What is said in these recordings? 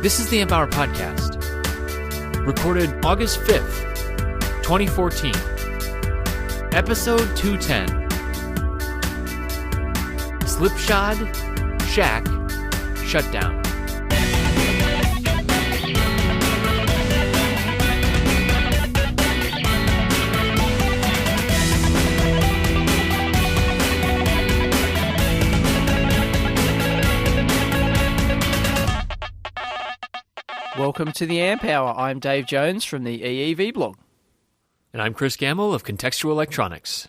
This is the Empower Podcast, recorded August 5th, 2014, episode 210, Slipshod, Shack, Shutdown. Welcome to the Amp Hour. I'm Dave Jones from the EEV blog. And I'm Chris Gamble of Contextual Electronics.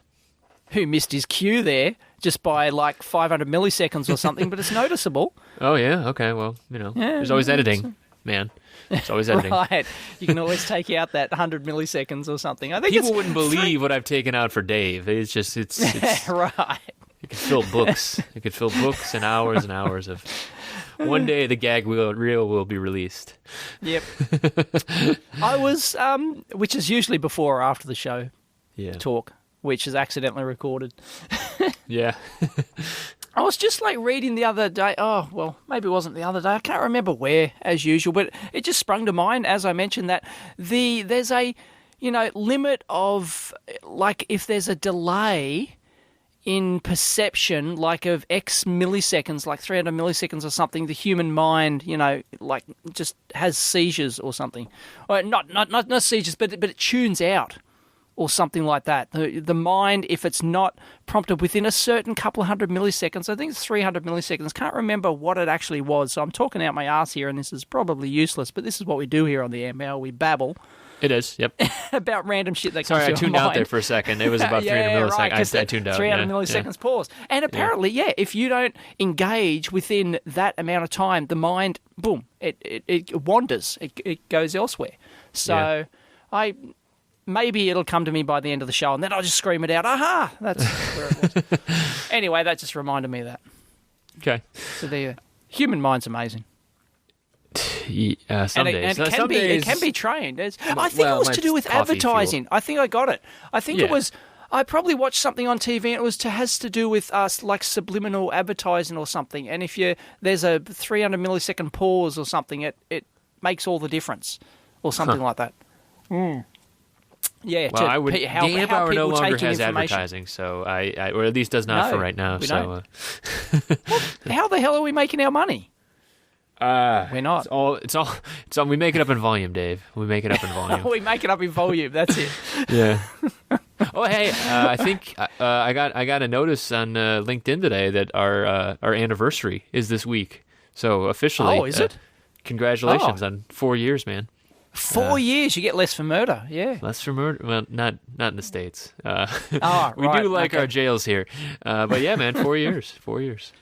Who missed his cue there just by like 500 milliseconds or something, but it's noticeable. Oh, yeah? Okay, well, there's always editing, man. There's always editing. Right. You can always take out that 100 milliseconds or something. I think People wouldn't believe what I've taken out for Dave. It's right. It could fill books. It could fill books and hours of... One day the gag reel will be released. Yep. I was, which is usually before or after the show talk, which is accidentally recorded. Yeah. I was just like reading the other day. Oh, well, maybe it wasn't the other day. I can't remember where, as usual, but it just sprung to mind as I mentioned that there's a, limit of, like, if there's a delay in perception, like of X milliseconds, like 300 milliseconds or something, the human mind, like just has seizures or something. Or not seizures, but it tunes out or something like that. The mind, if it's not prompted within a certain couple of hundred milliseconds, I think it's 300 milliseconds, can't remember what it actually was. So I'm talking out my ass here, and this is probably useless, but this is what we do here on the Amp Hour. We babble. It is, yep. About random shit that Sorry, comes to I tuned out there for a second. It was about 300 milliseconds. Right, I tuned out. 300 milliseconds pause. And apparently, if you don't engage within that amount of time, the mind, boom, it wanders. It goes elsewhere. So maybe it'll come to me by the end of the show, and then I'll just scream it out. Aha! That's where it was. Anyway, that just reminded me of that. Okay. So the human mind's amazing. Some days. It can be trained. I think it was to do with advertising. I think I got it. I think it was. I probably watched something on TV, and it has to do with like subliminal advertising or something. And if there's a 300 millisecond pause or something, it makes all the difference, or something like that. Mm. Yeah. Well, the Amp Hour no longer has advertising, so or at least does not for right now. So, how the hell are we making our money? We're not. It's all. We make it up in volume, Dave. We make it up in volume. We make it up in volume. That's it. Yeah. Oh, hey. I think I got a notice on LinkedIn today that our anniversary is this week. So officially. Oh, is it? Congratulations on 4 years, man. 4 years. You get less for murder. Yeah. Less for murder. Well, not in the States. We right. do like our jails here. But yeah, man, 4 years. 4 years.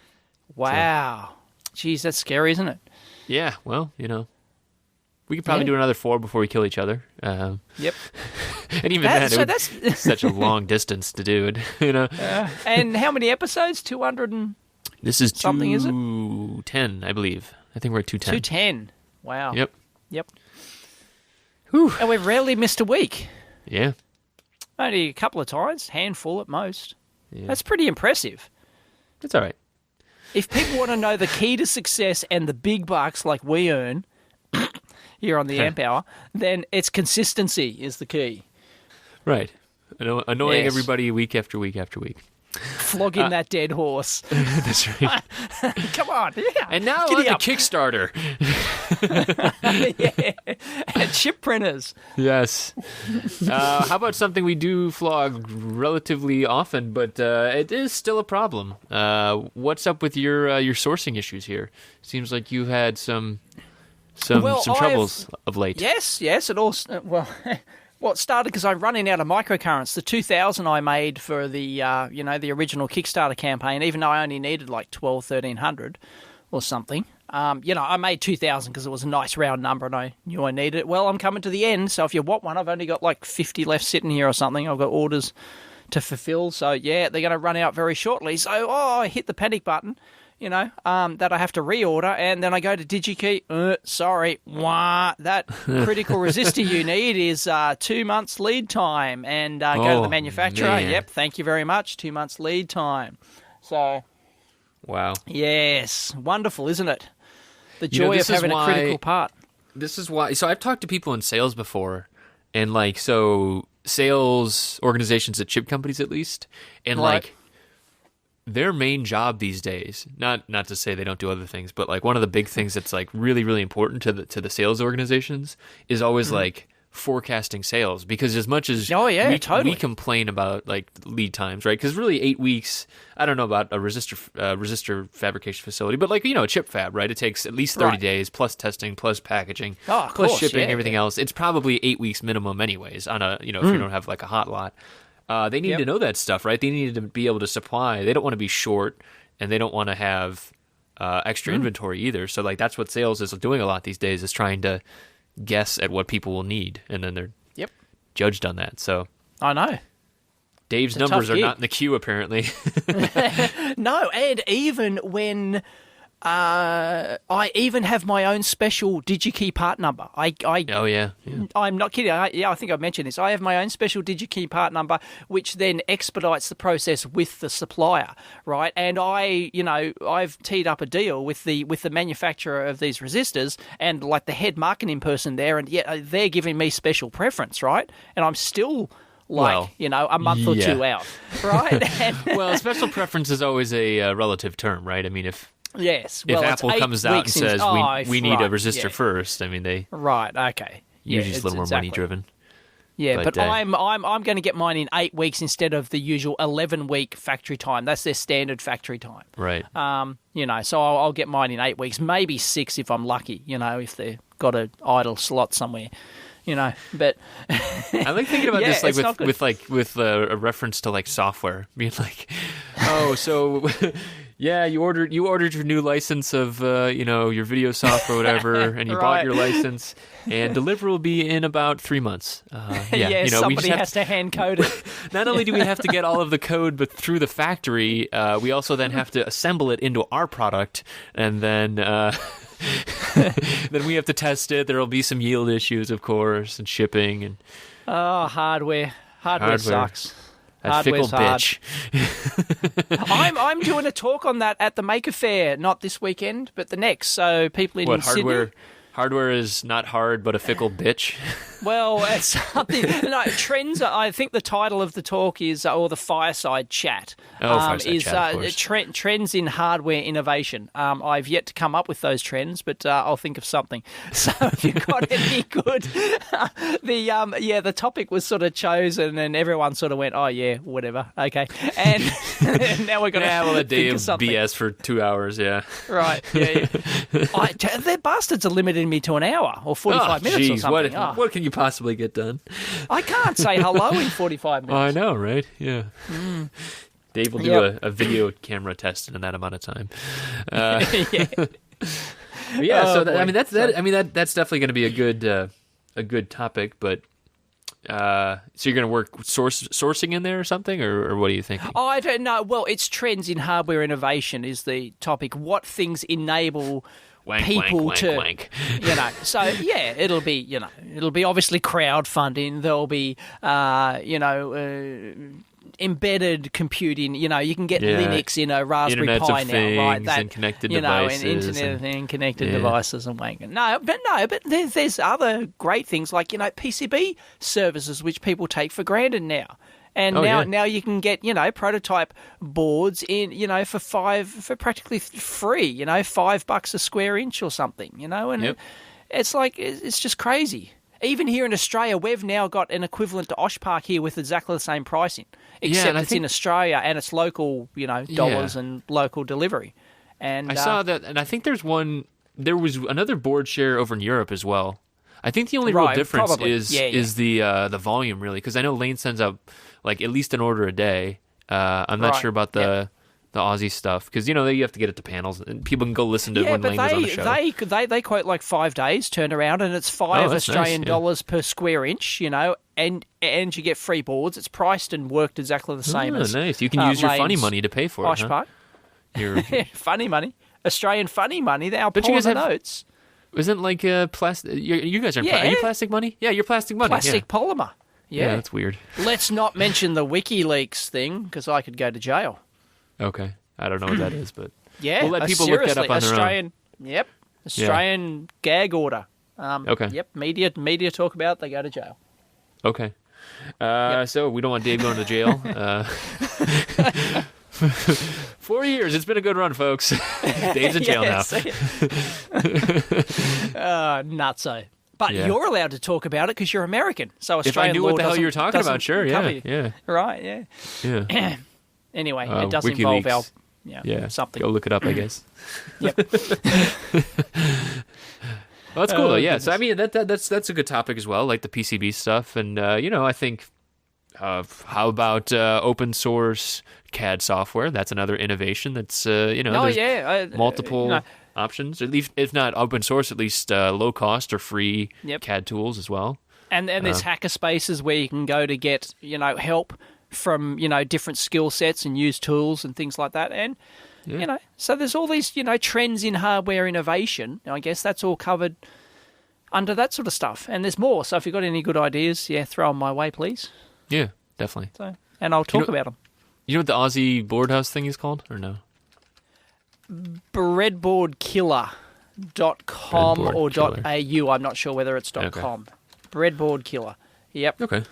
Wow. Jeez, that's scary, isn't it? Yeah, well, we could probably do another 4 before we kill each other. Yep. And even that's such a long distance to do it, And how many episodes? 200 and this is something, is it? 210, I believe. I think we're at 210. 210. Wow. Yep. Whew. And we've rarely missed a week. Yeah. Only a couple of times, handful at most. Yeah. That's pretty impressive. That's all right. If people want to know the key to success and the big bucks like we earn here on the Amp Hour, then it's consistency is the key. Right. Annoying everybody week after week after week. Flogging that dead horse. That's right. Come on. Yeah. And now on the Kickstarter. And chip printers. Yes. How about something we do flog relatively often, but it is still a problem. What's up with your sourcing issues here? Seems like you've had some troubles of late. Yes. It all well, it started because I'm running out of microcurrents. The 2000 I made for the the original Kickstarter campaign, even though I only needed like 1,300 or something. I made 2,000 because it was a nice round number and I knew I needed it. Well, I'm coming to the end, so if you want one, I've only got like 50 left sitting here or something. I've got orders to fulfill, so yeah, they're going to run out very shortly. So, I hit the panic button. that I have to reorder, and then I go to DigiKey. Sorry, that critical resistor you need is 2 months lead time, and go to the manufacturer. Man. Yep, thank you very much. 2 months lead time. So, wow. Yes, wonderful, isn't it? The joy of having a critical part. This is why. So I've talked to people in sales before, and like sales organizations at chip companies at least, and like their main job these days. Not to say they don't do other things, but like one of the big things that's like really really important to the sales organizations is always like forecasting sales, because as much as we complain about like lead times, right? Because really 8 weeks. I don't know about a resistor fabrication facility, but like a chip fab, right? It takes at least 30 days plus testing, plus packaging, plus shipping, everything else. It's probably 8 weeks minimum, anyways. On a if you don't have like a hot lot, they need to know that stuff, right? They need to be able to supply. They don't want to be short, and they don't want to have extra inventory either. So like that's what sales is doing a lot these days, is trying to guess at what people will need, and then they're judged on that. So I know Dave's numbers are not in the queue apparently. No, and even when I even have my own special DigiKey part number. I'm not kidding. I think I mentioned this. I have my own special DigiKey part number, which then expedites the process with the supplier, right? And I've teed up a deal with the manufacturer of these resistors and like the head marketing person there, and they're giving me special preference, right? And I'm still a month or two out, right? Well, special preference is always a relative term, right? I mean, if Apple comes out and says we need a resistor first, I mean they usually it's a little more money driven. Yeah, but I'm going to get mine in 8 weeks instead of the usual 11-week factory time. That's their standard factory time. Right. So I'll get mine in 8 weeks, maybe 6 if I'm lucky. If they've got an idle slot somewhere. But I like thinking about this like with a reference to like software being like, so you ordered your new license of your video software or whatever, and you bought your license, and delivery will be in about 3 months. Somebody has to hand code it. Not only do we have to get all of the code, but through the factory, we also then have to assemble it into our product, and then. Then we have to test it. There will be some yield issues, of course, and shipping and hardware. Hardware sucks. That fickle bitch. I'm doing a talk on that at the Maker Faire, not this weekend, but the next. So people in Sydney. Hardware is not hard, but a fickle bitch. Well, it's something. No, trends. I think the title of the talk is, or the fireside chat, trends in hardware innovation. I've yet to come up with those trends, but I'll think of something. So if you've got any good, the topic was sort of chosen, and everyone sort of went, "Oh yeah, whatever, okay." And now we're going to think of something. BS for 2 hours, yeah. Right, yeah. Their bastards are limiting me to an hour or 45 minutes or something. What can you possibly get done? I can't say hello in 45 minutes. I know, right? Yeah. Dave will do a video camera test in that amount of time. That's definitely going to be a good topic. But so you're going to work sourcing in there or something, or what are you thinking? I don't know. Well, it's trends in hardware innovation is the topic. What things enable people to, so it'll be obviously crowdfunding. There'll be, embedded computing. You can get Linux in a Raspberry Pi now, right? And connected devices, and Internet of Things, connected devices, and wanking. But there's other great things like PCB services which people take for granted now. And now you can get, prototype boards in, for practically free, $5 a square inch or something, and it's like, it's just crazy. Even here in Australia, we've now got an equivalent to Oshpark here with exactly the same pricing, except it's in Australia and it's local, dollars and local delivery. And I saw that, and I think there was another board share over in Europe as well. I think the only real difference is the volume, really, because I know Lane sends out like at least an order a day. I'm not sure about the Aussie stuff because you have to get it to panels and people can go listen to it when Lane was on the show. They quote like 5 days turnaround and it's $5 Australian dollars per square inch, and you get free boards. It's priced and worked exactly the same as nice. You can use your funny money to pay for it. Huh? Funny money, Australian funny money. They are pulling the notes. Isn't like plastic? You guys are are you plastic money? Yeah, you're plastic money. Plastic polymer. Yeah, that's weird. Let's not mention the WikiLeaks thing because I could go to jail. Okay, I don't know what that is, but we'll let people look that up on their own. Yep. Australian gag order. Okay. Yep. Media talk about it, they go to jail. Okay. So we don't want Dave going to jail. 4 years. It's been a good run, folks. Dave's in jail now. Nutso. But you're allowed to talk about it because you're American. So Australian if I knew law what the hell you were talking about, sure, yeah. Right, yeah. Anyway, it does involve our something. Go look it up, I guess. Yep. Well, that's cool, though. Yeah, so I mean, that's a good topic as well, like the PCB stuff. And, I think, how about open source CAD software? That's another innovation that's, multiple options. At least, if not open source, at least low cost or free CAD tools as well. And there's hacker spaces where you can go to get, help from, different skill sets and use tools and things like that. And, so there's all these, trends in hardware innovation. I guess that's all covered under that sort of stuff. And there's more. So if you've got any good ideas, throw them my way, please. Yeah, definitely. So, and I'll talk about them. You know what the Aussie board house thing is called, or no? Breadboardkiller.com or .au. I'm not sure whether it's .com. Breadboard Killer. Yep. Okay.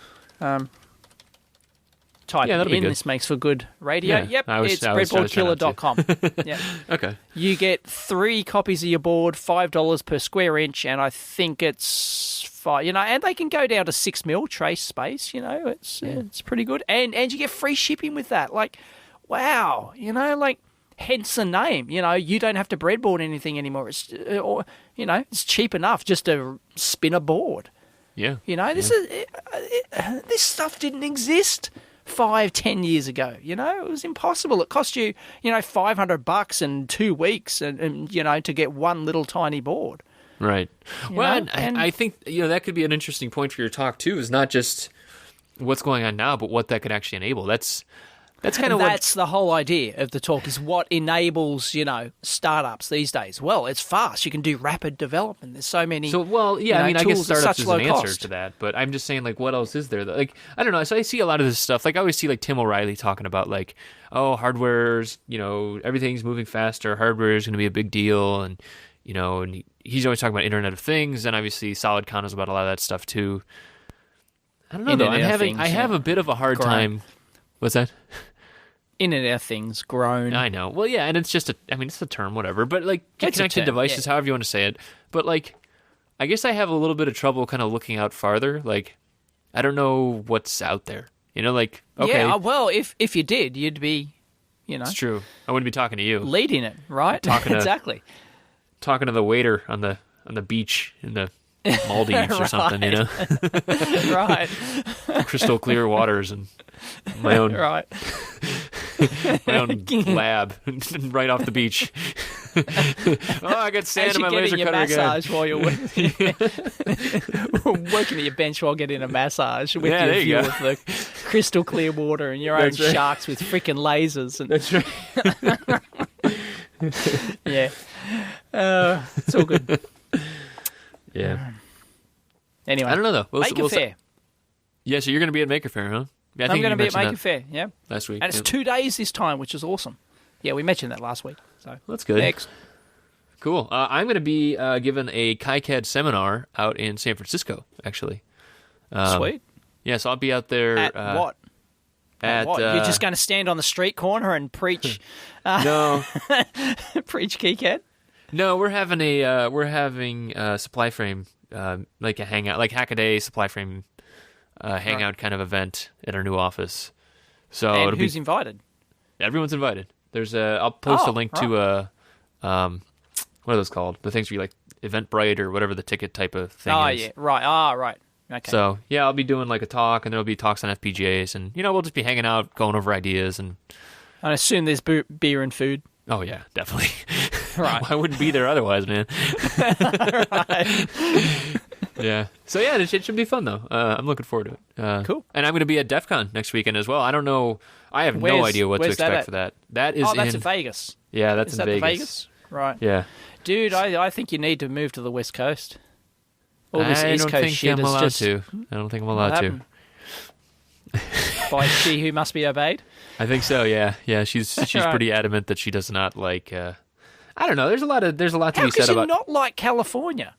Type it in. This makes for good radio. Yeah, yep, it's breadboardkiller.com. Yeah. Okay. You get 3 copies of your board, $5 per square inch, and I think it's 5. And they can go down to 6 mil trace space. It's pretty good, and you get free shipping with that. Like, wow, hence the name. You don't have to breadboard anything anymore. It's cheap enough just to spin a board. Yeah. This stuff didn't exist 5-10 years ago. It was impossible. It cost you, $500 in 2 weeks and to get one little tiny board. Right. Well, and I think, that could be an interesting point for your talk too, is not just what's going on now, but what that could actually enable. That's kind of that's the whole idea of the talk, is what enables, startups these days. Well, it's fast. You can do rapid development. There's so many. So, I guess startups is an answer cost to that. But I'm just saying, what else is there? Like, I don't know. So I see a lot of this stuff. Like, I always see Tim O'Reilly talking about hardware's, everything's moving faster. Hardware is going to be a big deal, and and he's always talking about Internet of Things, and obviously SolidCon is about a lot of that stuff too. I don't know though. I have a bit of a hard time. What's that? Internet of Things, grown. I know. Well, yeah, and it's just it's a term, whatever. But connected devices, however you want to say it. But I guess I have a little bit of trouble kind of looking out farther. I don't know what's out there. Okay. Yeah. Well, if you did, you'd be, It's true. I wouldn't be talking to you. Leading it, right? Exactly. Talking to the waiter on the beach in the Maldives or something, Right. Crystal clear waters and my own. Right. My own lab right off the beach. I got sand in my laser cutter massage again. While you're working at your bench while getting a massage with your view of the crystal clear water and your own sharks with freaking lasers. That's right. Yeah. It's all good. Yeah. Anyway, I don't know though. Maker Fair. Yeah, so you're going to be at Maker Fair, huh? Yeah, I'm going to be at Maker Fair, yeah. Last week. And it's 2 days this time, which is awesome. Yeah, we mentioned that last week. So that's good. Next. Cool. I'm going to be given a KiCad seminar out in San Francisco, actually. Sweet. Yeah, so I'll be out there. At what? At what? You're just going to stand on the street corner and preach? No. Preach KiCad? No, we're having a supply frame, like a hangout, like Hackaday supply frame hangout kind of event at our new office. So and who's invited? Everyone's invited. I'll post a link to what are those called? The things where you Eventbrite or whatever the ticket type of thing is. Oh yeah, right. Right. Okay. So yeah, I'll be doing a talk, and there'll be talks on FPGAs, and we'll just be hanging out, going over ideas, and I assume there's beer and food. Oh yeah, definitely. Right. I wouldn't be there otherwise, man. Right. Yeah. So yeah, it should be fun though. I'm looking forward to it. Cool. And I'm going to be at DEF CON next weekend as well. I don't know. I have no idea what to expect for that. That is that's in Vegas. Yeah, that's in Vegas. Vegas? Right. Yeah. Dude, I think you need to move to the West Coast. All this East Coast shit is just... I don't think I'm allowed to. By she who must be obeyed? I think so, yeah. Yeah, she's Right. pretty adamant that she does not like... I don't know. There's a lot to How be said could you about. not like California?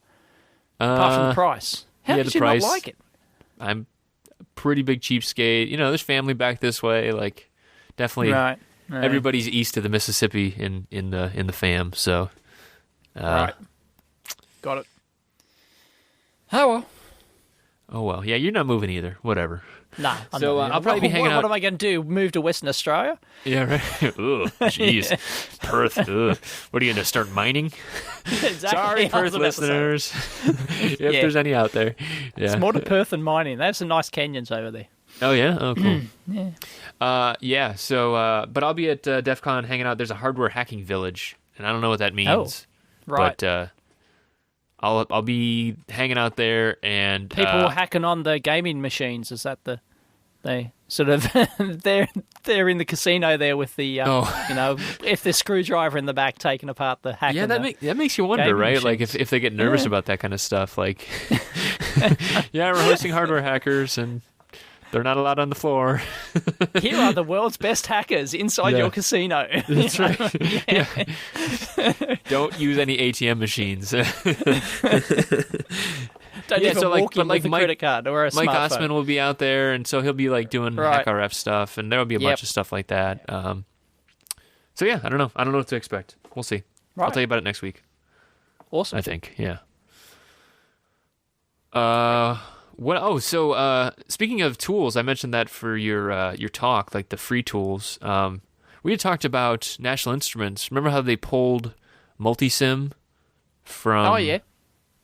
Apart from the price. How yeah, did the you price. not like it? I'm a pretty big cheapskate. You know, there's family back this way. Like, definitely, Right. everybody's east of the Mississippi in the fam. So, Right. Got it. Oh, well. oh well. Yeah, you're not moving either. Whatever. Nah. I'm So, not I'll probably be hanging out. What am I going to do? Move to Western Australia? Yeah, right. Ugh, jeez. Perth. Ugh. What are you going to start mining? Exactly. Sorry, I Perth was about to say. listeners. If Yeah. there's any out there. Yeah. It's more to Perth than mining. They have some nice canyons over there. Oh, yeah? Oh, cool. Yeah. So, but I'll be at DEF CON hanging out. There's a hardware hacking village, and I don't know what that means. Right. But I'll be hanging out there, and People hacking on the gaming machines. Is that they sort of they're in the casino there with the if the screwdriver in the back taking apart the hack. yeah, that makes you wonder, gaming right? Like machines. if they get nervous about that kind of stuff, like yeah, we're hosting hardware hackers, and they're not allowed on the floor. Here are the world's best hackers inside Yeah. your casino. That's right. Yeah. Don't use any ATM machines. Don't Yeah, even so, like, walk but, in like, with a Mike- credit card or a Mike smartphone. Osman will be out there, and so he'll be like doing Right. HackRF stuff, and there'll be a Yep. bunch of stuff like that. So yeah, I don't know. I don't know what to expect. We'll see. I'll Right. tell you about it next week. Awesome. I think. Yeah. What? Oh, so speaking of tools, I mentioned that for your talk, like the free tools. We had talked about National Instruments. Remember how they pulled multisim from Oh yeah.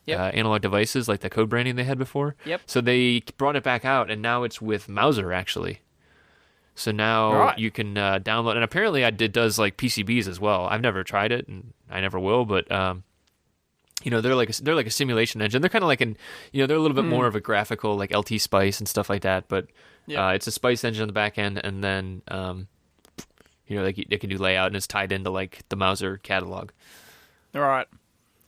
Yep. analog devices, like the code branding they had before? Yep. So they brought it back out, and now it's with Mauser, actually. So now Right. you can download, and apparently it does like PCBs as well. I've never tried it, and I never will, but they're like a simulation engine. They're kind of like they're a little bit more of a graphical, like LT Spice and stuff like that. But Yeah. it's a Spice engine on the back end, and then they can do layout, and it's tied into like the Mauser catalog. All right.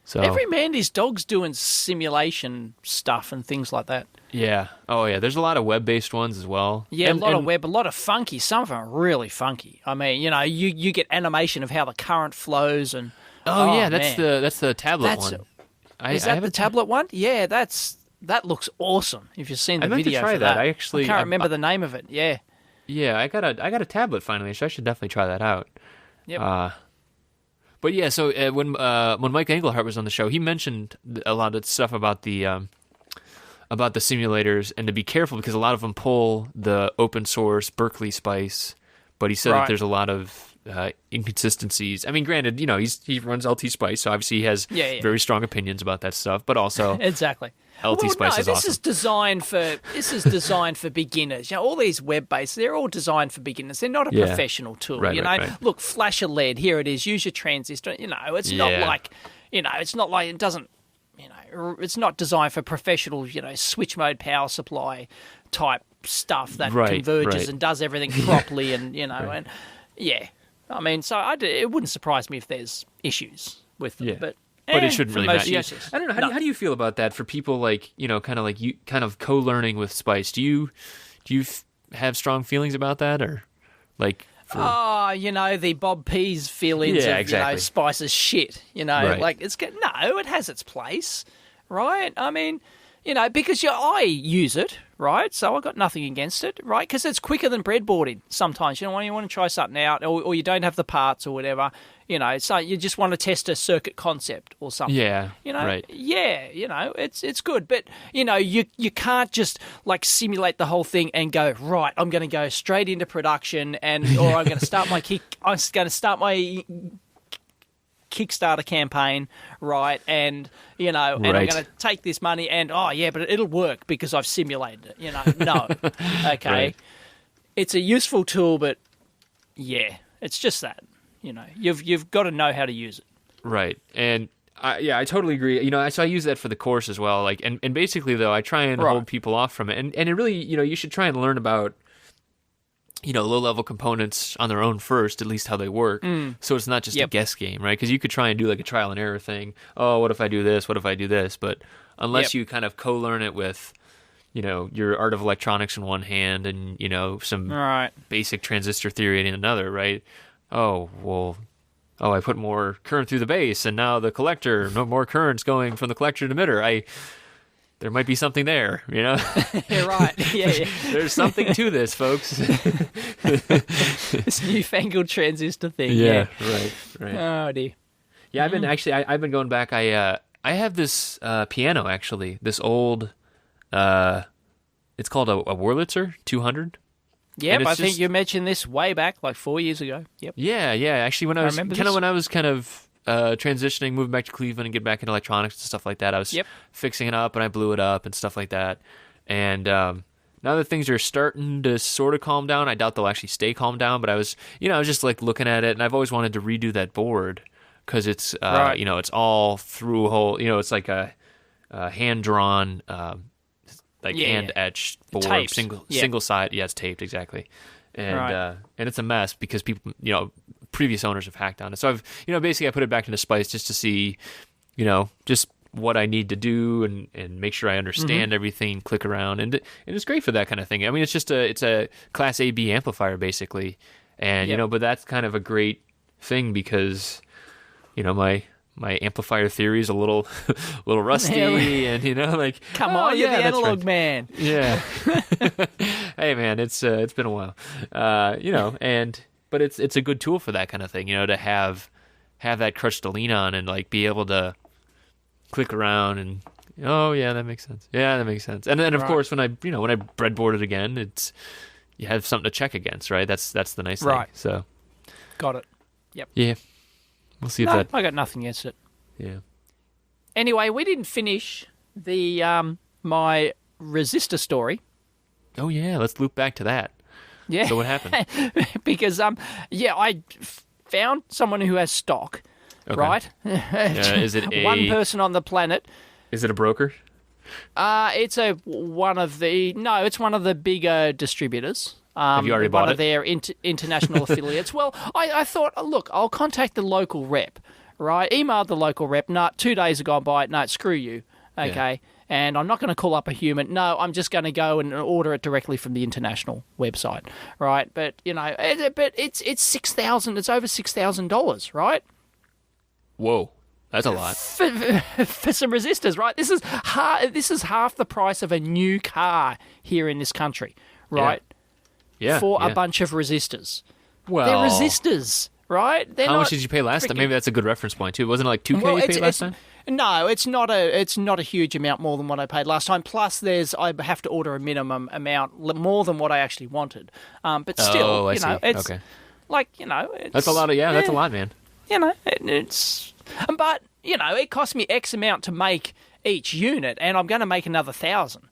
So Every man his dog's doing simulation stuff and things like that. yeah, oh yeah, there's a lot of web-based ones as well. Yeah, And- a lot of and- web, a lot of funky. Some of them are really funky. I mean, you get animation of how the current flows and. Oh yeah, that's man. the tablet That's- one. Is I that the haven't- tablet one? Yeah, that looks awesome. If you've seen the I meant to video try for that. that, I actually- can't I- remember the name of it. Yeah. Yeah, I got a tablet finally, so I should definitely try that out. Yep. But yeah, so when Mike Engelhardt was on the show, he mentioned a lot of stuff about the simulators, and to be careful because a lot of them pull the open source Berkeley Spice. But he said that Right. there's a lot of inconsistencies. I mean, granted, he runs LT Spice, so obviously he has Yeah. very strong opinions about that stuff. But also, Exactly. LT Spice is this awesome. is designed for beginners. All these web-based, they're all designed for beginners. They're not a Yeah. professional tool. Right, right. Look, flash a LED. Here it is. Use your transistor. It's not Yeah. like, it's not like it doesn't. It's not designed for professional. Switch mode power supply type stuff that Right, converges right. and does everything properly. And and yeah, I mean, so it wouldn't surprise me if there's issues with them, Yeah. but. But it shouldn't for really most matter. Yeah. uses. I don't know. No. How do you feel about that for people like kind of co-learning with Spice? Do you have strong feelings about that, or like? For... the Bob Pease feelings Yeah, of, exactly. Spice's shit, Right. like no, it has its place, right? I mean, because I use it, right? So I got nothing against it, right? Because it's quicker than breadboarding sometimes. When you want to try something out or you don't have the parts or whatever, so you just want to test a circuit concept or something. Yeah. Right. Yeah, it's good, but you can't just like simulate the whole thing and go right. I'm going to go straight into production, or I'm going to start my Kickstarter campaign, right? And and I'm Right. going to take this money and but it'll work because I've simulated it. No, okay, Right. It's a useful tool, but yeah, it's just that you've got to know how to use it. Right. And I totally agree. So I use that for the course as well. Like, and basically though, I try and Right. hold people off from it. And it really, you should try and learn about, low-level components on their own first, at least how they work. So it's not just a Yep. guess game, right? Because you could try and do like a trial and error thing. Oh, what if I do this? What if I do this? But unless Yep. you kind of co-learn it with, your art of electronics in one hand and, some Right. basic transistor theory in another, right? Oh, well, oh, I put more current through the base, and now the collector, no more current's going from the collector to emitter. There might be something there, you know? Yeah, right. Yeah. There's something to this, folks. This newfangled transistor thing. Yeah, right. Oh, dear. Yeah, I've been going back. I have this piano, actually, this old, it's called a Wurlitzer 200. Yep, I think you mentioned this way back, like 4 years ago. Yep. Yeah. Actually, when I was transitioning, moving back to Cleveland and getting back into electronics and stuff like that, I was fixing it up and I blew it up and stuff like that. And now that things are starting to sort of calm down, I doubt they'll actually stay calmed down. But I was just like looking at it, and I've always wanted to redo that board because it's it's all through a hole. It's like a hand drawn. Hand etched board, taped. single side. Yeah, it's taped exactly, and it's a mess because people, previous owners have hacked on it. So I've, basically I put it back into Spice just to see, just what I need to do and make sure I understand everything. Click around, and it's great for that kind of thing. I mean, it's a Class A/B amplifier basically, and but that's kind of a great thing because, my amplifier theory is a little rusty, and come on, you're the analog man. Yeah. Hey man, it's been a while, but it's a good tool for that kind of thing, to have that crutch to lean on and like be able to click around and that makes sense. Yeah, that makes sense. And then of course when I breadboard it again, you have something to check against, right? That's the nice thing. So got it. Yep. Yeah. We'll see if that. I got nothing against it. Yeah. Anyway, we didn't finish the my resistor story. Oh yeah, let's loop back to that. Yeah. So what happened? Because I found someone who has stock. Okay. Right? Is it one person on the planet? Is it a broker? It's one of the bigger distributors. Have you already bought one it? Of their international affiliates. Well, I thought, look, I'll contact the local rep, right? Emailed the local rep. No, 2 days have gone by. No, screw you. Okay. Yeah. And I'm not going to call up a human. No, I'm just going to go and order it directly from the international website, right? But it's $6,000. It's over $6,000, right? Whoa. That's a lot. For some resistors, right? This is half the price of a new car here in this country, right? Yeah. For a bunch of resistors. Well, they're resistors, right? How much did you pay last time? Maybe that's a good reference point too. Wasn't it like $2,000 you paid last time? No, it's not a huge amount more than what I paid last time. Plus, I have to order a minimum amount more than what I actually wanted. But still, it's okay. Like it's, that's a lot. That's a lot, man. But it cost me X amount to make each unit, and I'm going to make another 1,000.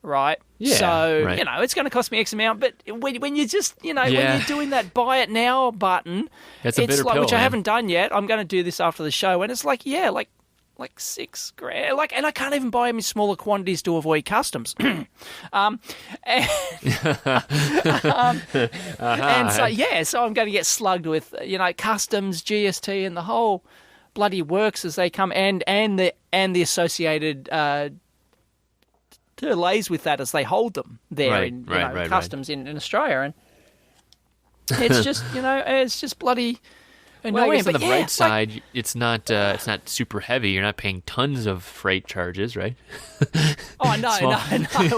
Right? Yeah. So, right. It's going to cost me X amount, but when you just, when you're doing that buy it now button, it's a bitter like, pill, which I haven't done yet. I'm going to do this after the show, and it's like, like $6,000. And I can't even buy them in smaller quantities to avoid customs. And so I'm going to get slugged with, customs, GST, and the whole bloody works as they come, and the associated delays with that as they hold them there in customs in Australia, and it's just it's just bloody annoying. Well, I guess on the bright side, it's not super heavy. You're not paying tons of freight charges, right? Oh no!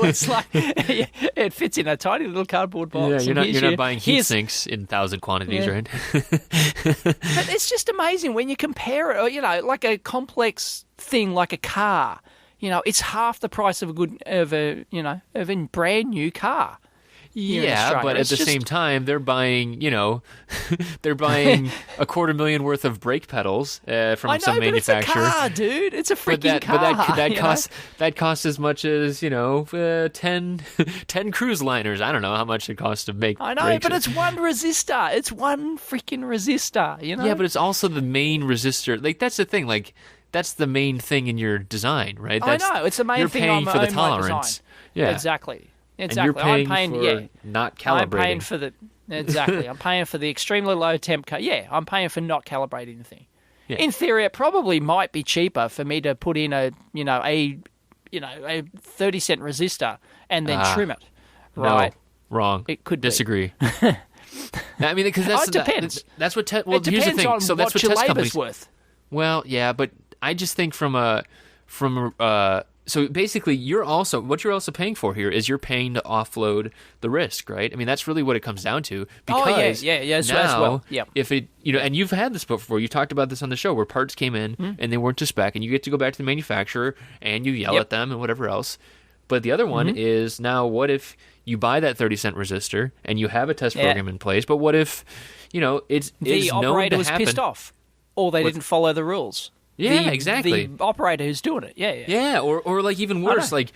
It's like it fits in a tiny little cardboard box. Yeah, you're not buying heat sinks in 1,000 quantities, right? But it's just amazing when you compare it. Like a complex thing like a car. It's half the price of a brand new car. Yeah, but at the same time, they're buying, they're buying $250,000 worth of brake pedals from some manufacturer. It's a car, dude. It's a freaking car. But that costs as much as 10 cruise liners. I don't know how much it costs to make. I know, brakes. but it's one resistor. It's one freaking resistor. Yeah, but it's also the main resistor. Like that's the thing. Like that's the main thing in your design, right? I know it's the main thing. You're paying for the tolerance. Yeah, exactly. And you're paying for not calibrating. I'm paying for I'm paying for the extremely low temp. I'm paying for not calibrating the thing. Yeah. In theory, it probably might be cheaper for me to put in a 30-cent resistor and then trim it. Right? No, wrong. It could disagree. I mean, because that's it depends. That's what. It depends here's the thing. on So that's what what your test labor's companies. worth. Well, yeah, but I just think so basically you're also paying for here is you're paying to offload the risk, right? I mean, that's really what it comes down to. Because yeah, as now, well. Yep. if it, and you've had this before, you talked about this on the show where parts came in and they weren't to spec, and you get to go back to the manufacturer and you yell at them and whatever else. But the other one is now, what if you buy that 30-cent resistor and you have a test program in place, but what if, it's the operator was pissed off, or they didn't follow the rules? Yeah, exactly. The operator who's doing it. Yeah, or like even worse, like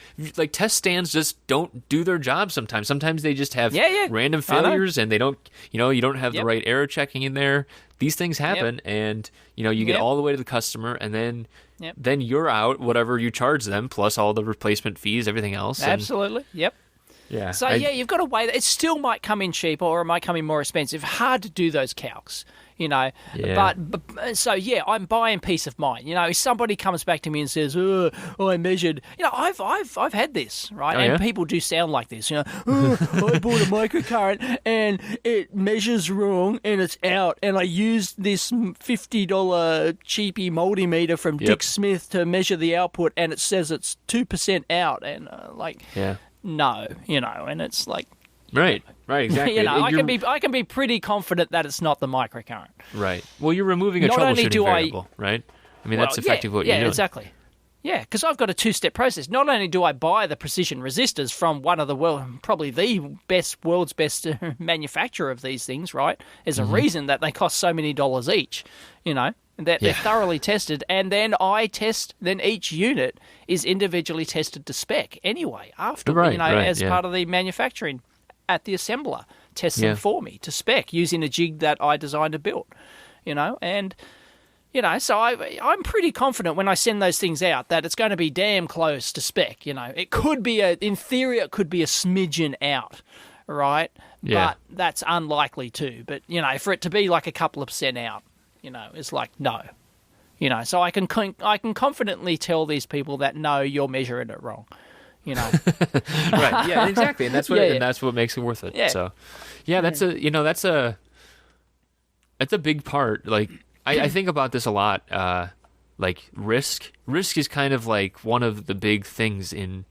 test stands just don't do their job sometimes. Sometimes they just have random failures, and they don't, you don't have the right error checking in there. These things happen, and you get all the way to the customer, and then you're out whatever you charge them plus all the replacement fees, everything else. Absolutely. Yep. Yeah. So you've got to weigh that. It still might come in cheaper, or it might come in more expensive. Hard to do those calcs. Yeah. But so I'm buying peace of mind. If somebody comes back to me and says, "Oh, I measured," I've had this, right? And people do sound like this. I bought a microcurrent and it measures wrong and it's out, and I used this $50 cheapy multimeter from Dick Smith to measure the output, and it says it's 2% out, and no, and it's like. Right, exactly. I can be pretty confident that it's not the microcurrent. Right. Well, you're removing a troubleshooting variable, right? I mean, that's effectively what you're doing. Yeah, exactly. Yeah, because I've got a two-step process. Not only do I buy the precision resistors from one of the probably the world's best manufacturer of these things, right? There's a reason that they cost so many dollars each, that they're thoroughly tested, and then then each unit is individually tested to spec anyway after, as part of the manufacturing. At the assembler, test them for me to spec using a jig that I designed and built, and so I'm pretty confident when I send those things out that it's going to be damn close to spec. It could be in theory, it could be a smidgen out, right? Yeah. But that's unlikely too. But for it to be like a couple of % out, it's like no, So I can confidently tell these people that no, you're measuring it wrong. Right. Yeah, exactly. And that's what and that's what makes it worth it. Yeah. So that's a big part. Like I think about this a lot. Like risk is kind of like one of the big things in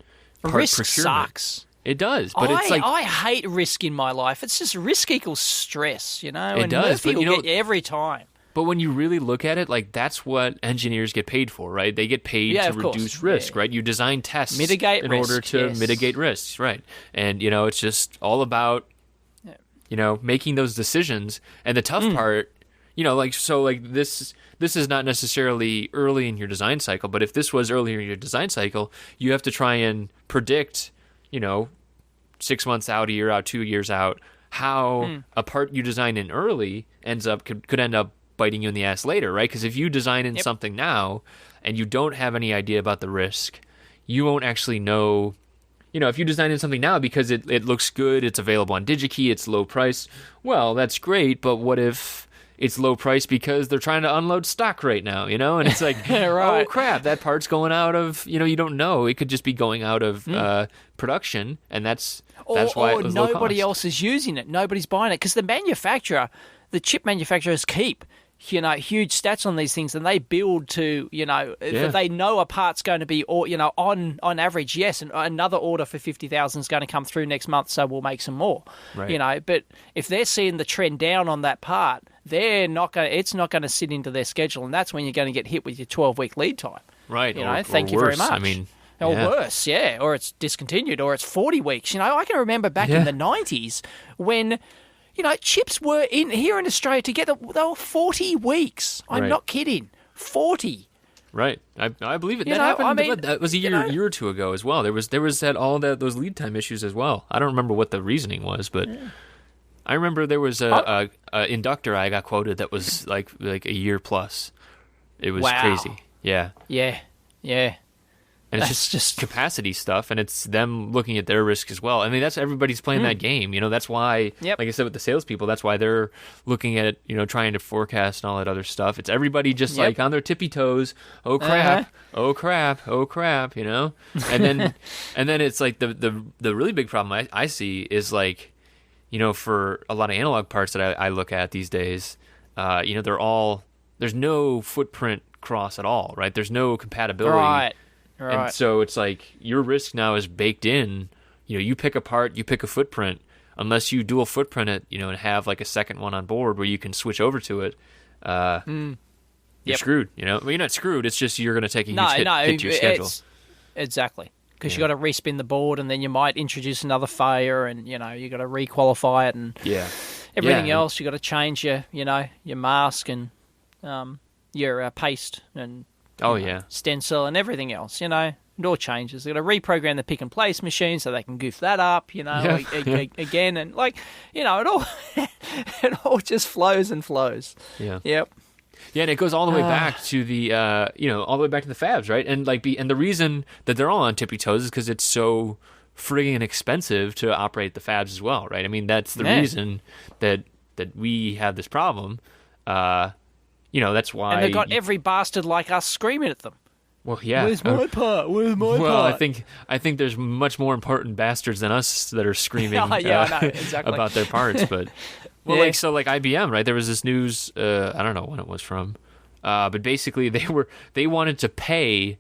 risk procurement. Sucks. It does, but it's like I hate risk in my life. It's just risk equals stress, It and does, Murphy but will get you every time. But when you really look at it, like that's what engineers get paid for, right? They get paid to reduce risk, right? You design tests in order to mitigate risks, right? And it's just all about making those decisions. And the tough part, this is not necessarily early in your design cycle, but if this was earlier in your design cycle, you have to try and predict, 6 months out, a year out, 2 years out, how a part you design in early could end up biting you in the ass later, right? Because if you design in something now and you don't have any idea about the risk, you won't actually know. If you design in something now because it looks good, it's available on DigiKey, it's low price, well, that's great, but what if it's low price because they're trying to unload stock right now, and it's like, right. Oh crap, that part's going out of, you don't know. It could just be going out of production, and that's why it was low cost. Nobody else is using it. Nobody's buying it because the chip manufacturers keep huge stats on these things, and they build to, they know a part's going to be, on average, yes, and another order for 50,000 is going to come through next month, so we'll make some more, right. But if they're seeing the trend down on that part, it's not going to sit into their schedule, and that's when you're going to get hit with your 12-week lead time. Right. Thank you very much. I mean, or worse, or it's discontinued, or it's 40 weeks. I can remember back in the 90s when chips were here in Australia together. They were 40 weeks. I'm not kidding. 40. Right. I believe it. That happened. That was a year or two ago as well. There was those lead time issues as well. I don't remember what the reasoning was, but I remember there was a inductor I got quoted that was like a year plus. It was crazy. Yeah. Yeah. And it's just capacity stuff, and it's them looking at their risk as well. I mean, that's everybody's playing that game. That's why, like I said with the salespeople, that's why they're looking at, trying to forecast and all that other stuff. It's everybody just like on their tippy toes. Oh crap! Oh crap! Oh crap! And then it's like the really big problem I see is like, for a lot of analog parts that I look at these days, there's no footprint cross at all, right? There's no compatibility. Right. And so it's like your risk now is baked in. You pick a part, you pick a footprint. Unless you dual footprint it, and have like a second one on board where you can switch over to it, you're screwed. Well, you're not screwed. It's just you're going to take a huge hit to your schedule. Exactly. Because you got to respin the board, and then you might introduce another failure, and you got to requalify it, and everything else. You got to change your mask and your paste and stencil and everything else. It all changes. They got to reprogram the pick and place machine so they can goof that up. Again, and it all just flows and flows. Yeah. Yep. Yeah, and it goes all the way back to the, all the way back to the fabs, right? And and the reason that they're all on tippy toes is because it's so friggin' expensive to operate the fabs as well, right? I mean, that's the reason that we have this problem. That's why. And they've got every bastard like us screaming at them. Well, yeah. Where's my part? Where's my part? Well, I think there's much more important bastards than us that are screaming I know, exactly. about their parts, but. Well, like IBM, right? There was this news. I don't know when it was from, but basically they wanted to pay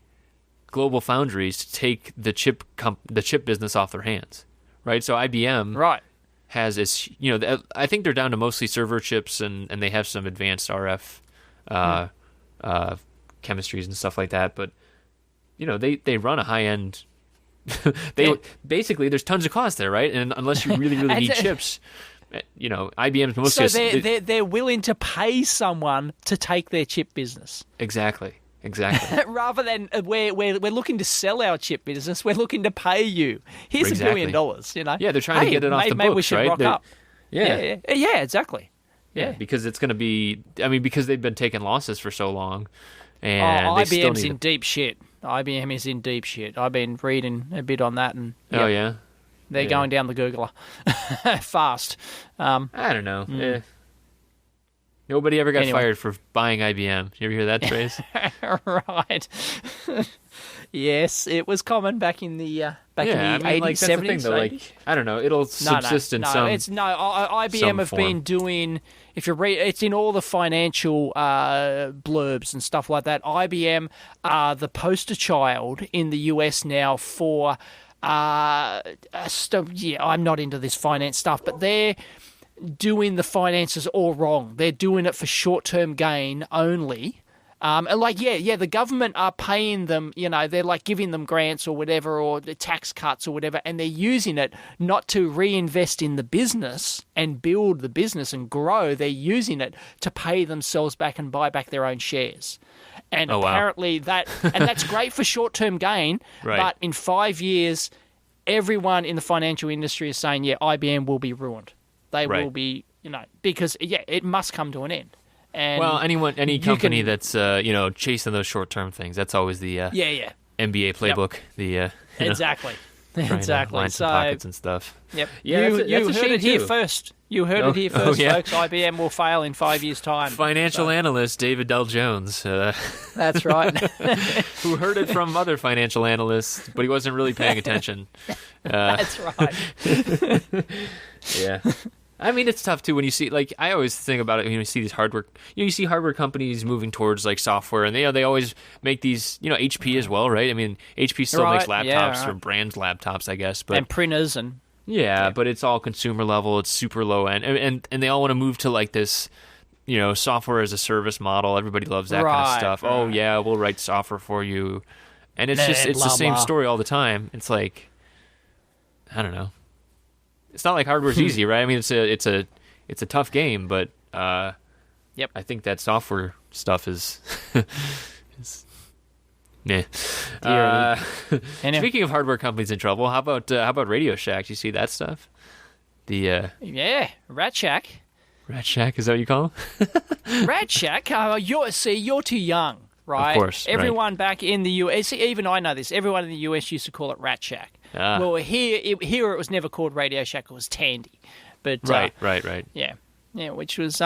Global Foundries to take the chip business off their hands, right? So IBM has this. I think they're down to mostly server chips, and they have some advanced RF chemistries and stuff like that. But they run a high end. Basically there's tons of cost there, right? And unless you really need chips. IBM's mostly... So they're willing to pay someone to take their chip business. Exactly. Rather than we're looking to sell our chip business, we're looking to pay you. Here's $1 billion, Yeah, they're trying to get it off the books, maybe we should right? rock up. Yeah, exactly. Yeah, because it's going to be... because they've been taking losses for so long, and IBM's in deep shit. IBM is in deep shit. I've been reading a bit on that, and... Oh, yeah? They're going down the Googler fast. I don't know. Nobody ever got fired for buying IBM. You ever hear that phrase? Right. Yes, it was common back in the 80s, 70s. Though, I don't know. It'll subsist in some. IBM have been doing. If you read, it's in all the financial blurbs and stuff like that. IBM are the poster child in the US now for. I'm not into this finance stuff, but they're doing the finances all wrong. They're doing it for short-term gain only. The government are paying them, they're like giving them grants or whatever, or the tax cuts or whatever, and they're using it not to reinvest in the business and build the business and grow. They're using it to pay themselves back and buy back their own shares. And apparently that's great for short-term gain, right. But in 5 years, everyone in the financial industry is saying, IBM will be ruined. They will be, because, it must come to an end. And any company that's, chasing those short-term things, that's always the NBA playbook. Exactly. Exactly. Line some pockets and stuff. Yep. Yeah, you heard it here first. You heard it here first, folks. IBM will fail in 5 years' time. Financial analyst David Dell Jones. That's right. Who heard it from other financial analysts, but he wasn't really paying attention. That's right. Yeah. I mean, it's tough too when you see, I always think about it when you see these hardware, you see hardware companies moving towards software, and they always make these, HP as well, right? I mean, HP still makes laptops or brand laptops, I guess, but printers and but it's all consumer level. It's super low end, and they all want to move to this, software as a service model. Everybody loves that kind of stuff. Right. Oh yeah, we'll write software for you, and it's the same story all the time. It's I don't know. It's not like hardware's easy, right? I mean, it's a tough game, but I think that software stuff is meh. Speaking of hardware companies in trouble, how about Radio Shack? Do you see that stuff? Rat Shack. Rat Shack, is that what you call them? Rat Shack. You're too young, right? Of course. Everyone back in the US, even I know this. Everyone in the US used to call it Rat Shack. Well, here it was never called Radio Shack. It was Tandy. But right. Yeah, which was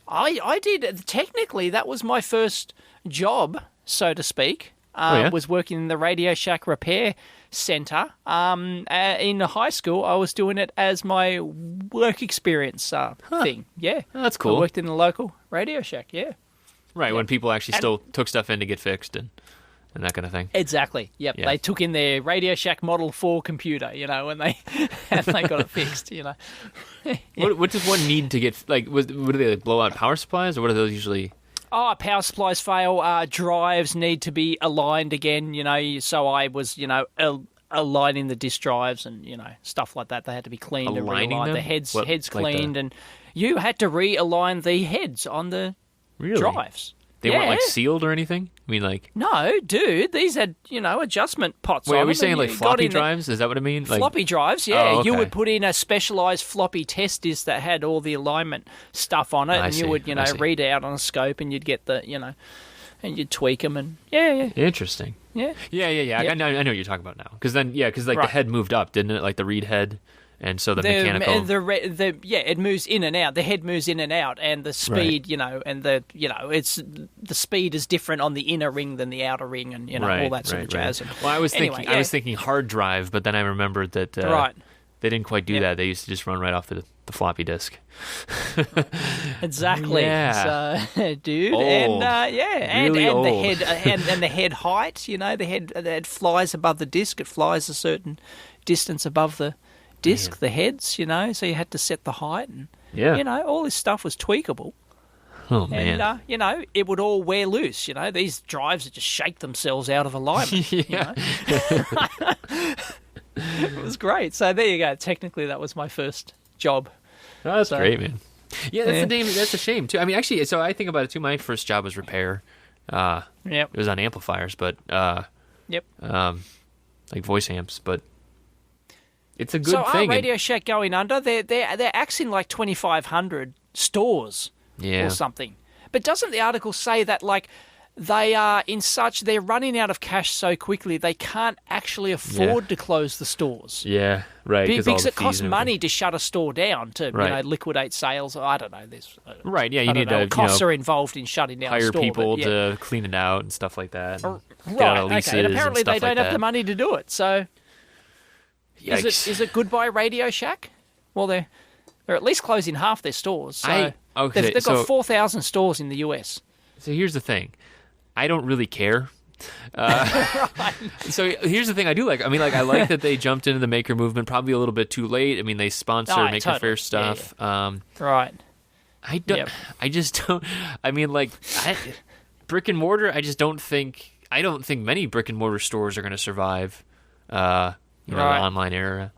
I did technically that was my first job, so to speak. was working in the Radio Shack repair centre. In high school, I was doing it as my work experience thing. Yeah. Oh, that's cool. I worked in the local Radio Shack, yeah. Right, when people actually still took stuff in to get fixed and that kind of thing. Exactly. Yep. Yeah. They took in their Radio Shack Model 4 computer, and they got it fixed, Yeah. What does one need to get, like, what do they, like, blow out power supplies, or what are those usually? Oh, power supplies fail. Drives need to be aligned again, so I was, aligning the disk drives and, stuff like that. They had to be cleaned Aligning and realigned. them? The heads Like cleaned, and you had to realign the heads on the Really? drives. They weren't, like, sealed or anything? I mean, like... No, dude, these had, adjustment pots on them. Wait, are we saying, like, floppy got drives? Is that what I mean? Like... Floppy drives, yeah. Oh, okay. You would put in a specialised floppy test disc that had all the alignment stuff on it, and you would, read out on a scope, and you'd get the, and you'd tweak them, and yeah. Interesting. Yeah. Yeah. Yep. I know what you're talking about now. Because then, the Right. head moved up, didn't it? Like the reed head, and so the mechanical... it moves in and out. The head moves in and out, and the speed, it's the speed is different on the inner ring than the outer ring, and all that sort of jazz. Right. Well, I was thinking hard drive, but then I remembered that they didn't quite do that. They used to just run right off the floppy disk. Exactly. Yeah. So, dude, old. and Really old. the head and the head height. The head flies above the disc. It flies a certain distance above the disc. The heads, so you had to set the height, and all this stuff was tweakable. Oh man. And it would all wear loose. These drives would just shake themselves out of alignment. Yeah. It was great. So there you go. Technically, that was my first job. Oh, that's great, man. Yeah, that's the name. That's a shame too. I mean, actually, so I think about it too. My first job was repair. Yep. It was on amplifiers, but Yep. like voice amps. But it's a good so thing. our Radio Shack going under? They're axing like 2,500 stores or something. But doesn't the article say that like they're running out of cash so quickly they can't actually afford to close the stores? Yeah, right. Because it costs money to shut a store down to liquidate sales. I don't know this. Right. Yeah, you need to costs are involved in shutting down a hire store, people to clean it out and stuff like that. Right. Get out of leases Okay. And apparently and stuff they don't like have the money to do it. So is it goodbye Radio Shack? Well, they're at least closing half their stores. So they've got 4,000 stores in the US. So here's the thing. I don't really care. So here's the thing I do like. I mean, like I like that they jumped into the maker movement probably a little bit too late. I mean, they sponsor Maker Faire stuff. Yeah. Right. I don't. Yep. I just don't. I mean, like brick and mortar. I just don't think. I don't think many brick and mortar stores are going to survive. The online era,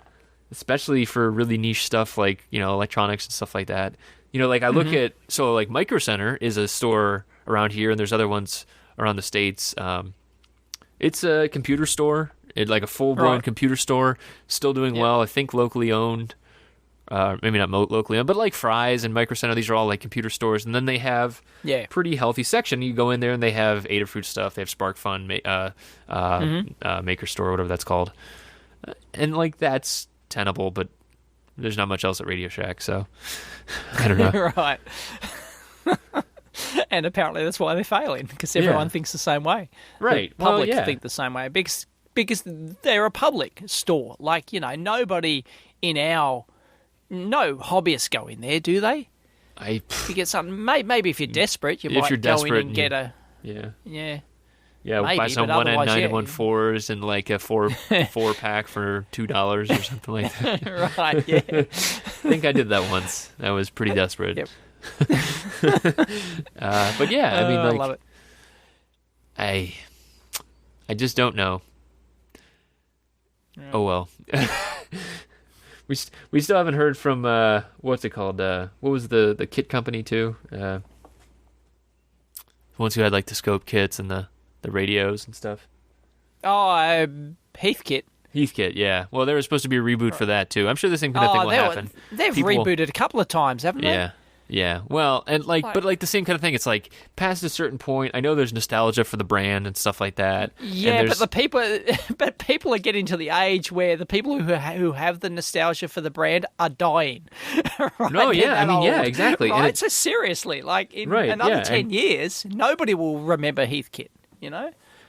especially for really niche stuff like electronics and stuff like that. Like I look at like Micro Center is a store around here, and there's other ones around the States. It's a computer store, like a full-blown computer store, still doing well. I think locally owned, maybe not locally owned, but like Fry's and Micro Center, these are all like computer stores. And then they have pretty healthy section. You go in there and they have Adafruit stuff. They have SparkFun, Maker Store, whatever that's called. And like that's tenable, but there's not much else at Radio Shack, so I don't know. Right. And apparently that's why they're failing, because everyone thinks the same way. Right. The public think the same way. Because they're a public store. Like, nobody no hobbyists go in there, do they? You get something. Maybe if you're desperate, you might go in and get a... Yeah. Yeah. Yeah, maybe, buy some but 1N914s and like a four pack for $2 or something like that. Right, yeah. I think I did that once. I was pretty desperate. Yep. But yeah, I mean, like, I love it. I just don't know. Yeah. Oh well. We still haven't heard from what's it called? What was the kit company too? The ones who had like the scope kits and the radios and stuff. Oh, Heathkit. Heathkit, yeah. Well, there was supposed to be a reboot for that too. I'm sure the same kind of thing will happen. They've rebooted a couple of times, haven't they? Yeah. Yeah, well, and but the same kind of thing. It's like past a certain point. I know there's nostalgia for the brand and stuff like that. Yeah, but people are getting to the age where the people who have the nostalgia for the brand are dying. Right? No, yeah, I mean, yeah, exactly. Right, so seriously, like in another 10 years, nobody will remember Heathkit.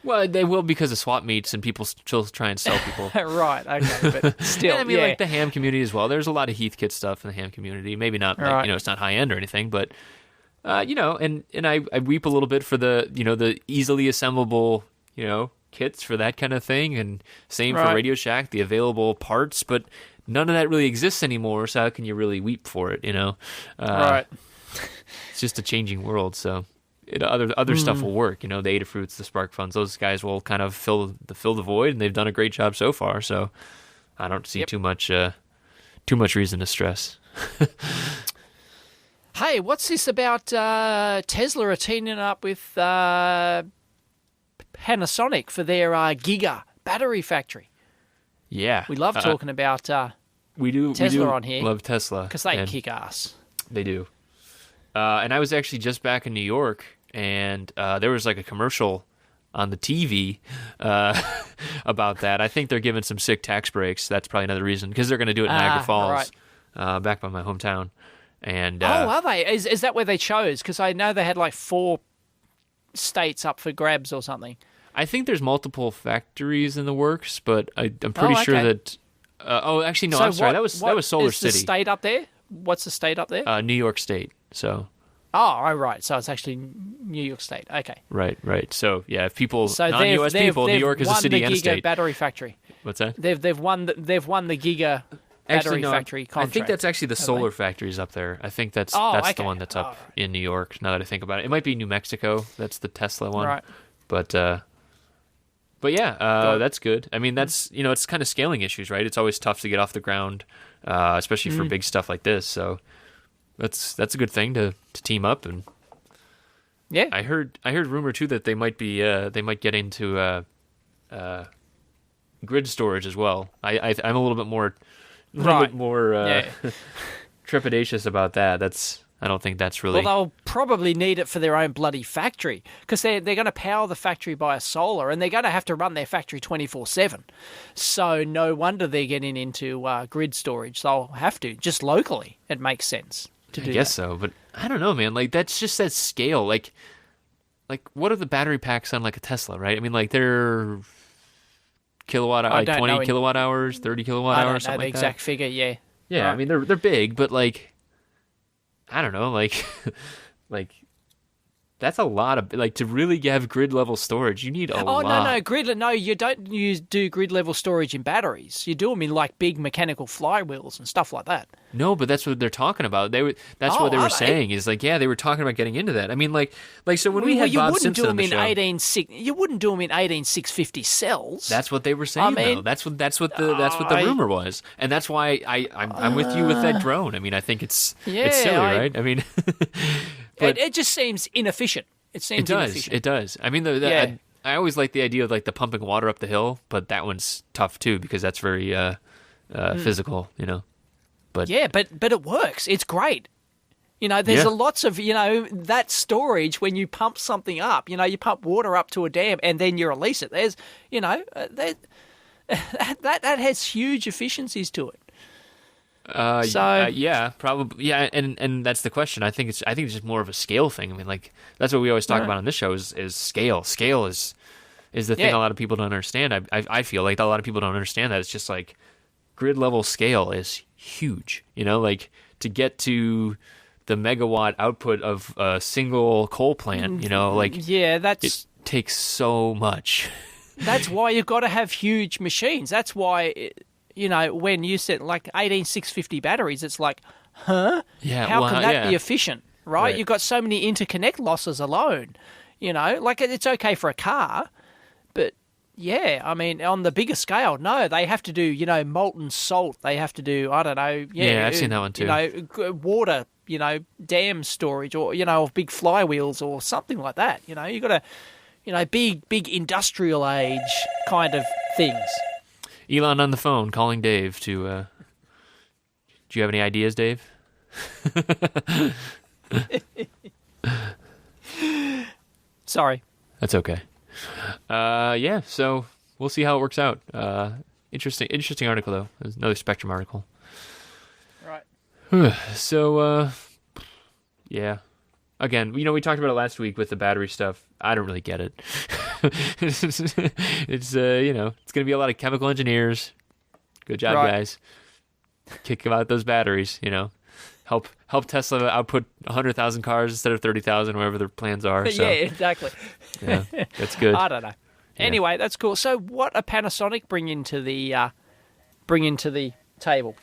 Well, they will because of swap meets and people still try and sell people. Right, okay, but still, I mean, like the ham community as well. There's a lot of Heathkit stuff in the ham community. Maybe not, like, it's not high end or anything, but and I weep a little bit for the the easily assemblable kits for that kind of thing, and same for Radio Shack, the available parts, but none of that really exists anymore. So how can you really weep for it? Right. It's just a changing world, so. Other stuff will work, the Adafruits, the Spark Funds. Those guys will kind of fill the void, and they've done a great job so far. So I don't see too much reason to stress. Hey, what's this about Tesla are teaming up with Panasonic for their Giga battery factory? Yeah, we love talking about Tesla on here. Love Tesla because they kick ass. They do. And I was actually just back in New York, and there was like a commercial on the TV about that. I think they're giving some sick tax breaks. That's probably another reason, because they're going to do it in Niagara Falls, back by my hometown. And are they? Is that where they chose? Because I know they had like 4 states up for grabs or something. I think there's multiple factories in the works, but I'm pretty sure that. Actually, no. I'm sorry. That was Solar City. Is the state up there? What's the state up there? New York State. So. Oh, right. So it's actually New York State. Okay. Right. So yeah, if people non-US people, New York is a city and a state. They've won the Giga battery factory. What's that? They've won the Giga battery factory contract. I think that's actually the solar factories up there. I think that's the one that's up in New York. Now that I think about it, it might be New Mexico. That's the Tesla one. Right. But yeah, that's good. I mean, that's it's kind of scaling issues, right? It's always tough to get off the ground, especially for big stuff like this. So. That's a good thing to team up, and I heard rumor too that they might get into grid storage as well. I'm a little bit more trepidatious about that. I don't think that's really. Well, they'll probably need it for their own bloody factory, because they're going to power the factory by a solar, and they're going to have to run their factory 24/7. So no wonder they're getting into grid storage. They'll have to, just locally. It makes sense. I guess so, but I don't know, man. Like, that's just that scale. Like, what are the battery packs on like a Tesla, right? I mean, like they're 20 kilowatt hours, 30 kilowatt hours, something like that. I don't know the exact figure. Yeah. Yeah, right. I mean they're big, but like, I don't know, like that's a lot of, like, to really have grid level storage, you need a lot. No, you don't do grid level storage in batteries. You do them in like big mechanical flywheels and stuff like that. No, but that's what they're talking about. That's what they were saying is like, yeah, they were talking about getting into that. I mean, like so when we had Bob Simpson on the show, you wouldn't do them in 18650 cells. That's what they were saying. Though. That's what the rumor was, and that's why I'm with you with that drone. I mean, I think it's silly, right? I mean. But it just seems inefficient. It does. I mean, I always like the idea of like the pumping water up the hill, but that one's tough too because that's very physical, But but it works. It's great. There's lots of that storage when you pump something up. You pump water up to a dam and then you release it. There's that has huge efficiencies to it. Yeah, probably. Yeah, and that's the question. I think it's just more of a scale thing. I mean, like, that's what we always talk about on this show is scale. Scale is the thing a lot of people don't understand. I feel like a lot of people don't understand that. It's just like grid level scale is huge. Like to get to the megawatt output of a single coal plant. It takes so much. That's why you've got to have huge machines. That's why. When you said like 18650 batteries, it's like, huh? Yeah. How can that be efficient, right? You've got so many interconnect losses alone. Like it's okay for a car, but yeah, I mean, on the bigger scale, no, they have to do, molten salt. They have to do, I don't know. Yeah, I've seen that one too. Water, dam storage or, of big flywheels or something like that. You've got to, big industrial age kind of things. Elon on the phone calling Dave to. Do you have any ideas, Dave? Sorry. That's okay. Yeah, so we'll see how it works out. Interesting article though. There's another Spectrum article. Right. So, yeah. Again, we talked about it last week with the battery stuff. I don't really get it. it's it's going to be a lot of chemical engineers. Good job, guys. Kick out those batteries. Help Tesla output 100,000 cars instead of 30,000, whatever their plans are. So, yeah, exactly. Yeah, that's good. I don't know. Yeah. Anyway, that's cool. So, what a Panasonic bring into the table?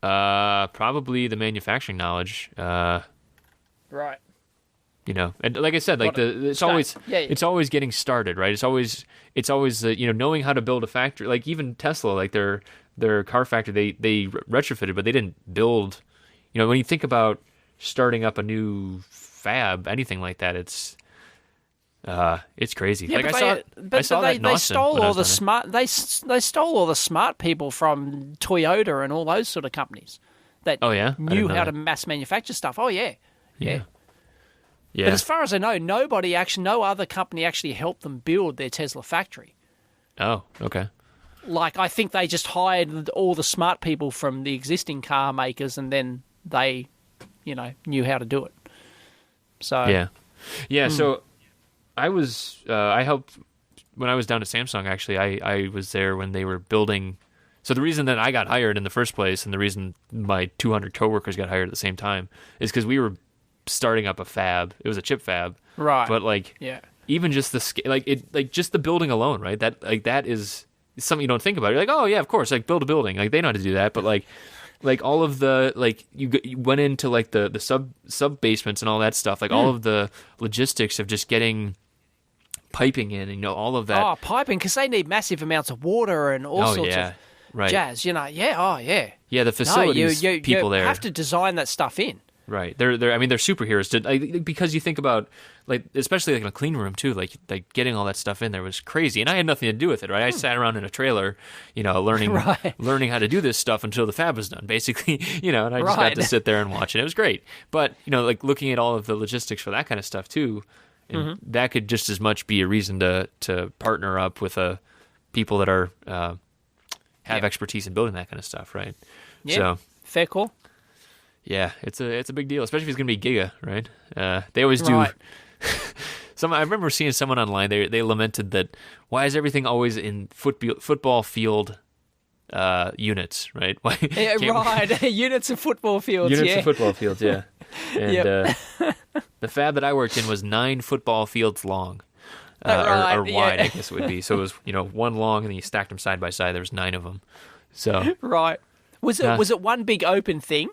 Probably the manufacturing knowledge. Right. And like I said, like it's always getting started, right? It's always knowing how to build a factory. Like even Tesla, like their car factory, they retrofitted, but they didn't build. When you think about starting up a new fab, anything like that, it's crazy. Yeah, like I saw that in Austin. They stole all the smart people from Toyota and all those sort of companies that knew how to mass manufacture stuff. Oh yeah. Yeah. But as far as I know, no other company actually helped them build their Tesla factory. Oh, okay. Like, I think they just hired all the smart people from the existing car makers, and then they, knew how to do it. So yeah. So I helped when I was down at Samsung. Actually, I was there when they were building. So the reason that I got hired in the first place, and the reason my 200 coworkers got hired at the same time, is because we were starting up a fab. It was a chip fab, right? But even just the just the building alone, right? That is something you don't think about. You're like, oh yeah, of course, like build a building, like they know how to do that. But like all of the you went into like the sub basements and all that stuff, like all of the logistics of just getting piping in, and all of that. Oh, piping, because they need massive amounts of water and all sorts of jazz. Yeah. Yeah, the facilities people there have to design that stuff in. Right, they're superheroes because you think about especially in a clean room too, like getting all that stuff in there was crazy, and I had nothing to do with it. Right, I sat around in a trailer, learning how to do this stuff until the fab was done, basically, and I just got to sit there and watch it. It was great, but looking at all of the logistics for that kind of stuff too, and that could just as much be a reason to partner up with people that are have expertise in building that kind of stuff, right? Yeah, so fair call. Yeah, it's a big deal, especially if it's going to be Giga, right? They always do. Right. I remember seeing someone online. They lamented that why is everything always in football field units, right? Why, units of football fields. Units of football fields, yeah. And the fab that I worked in was 9 football fields long, or wide, I guess it would be. So it was one long, and then you stacked them side by side. There was 9 of them. So right, was it one big open thing?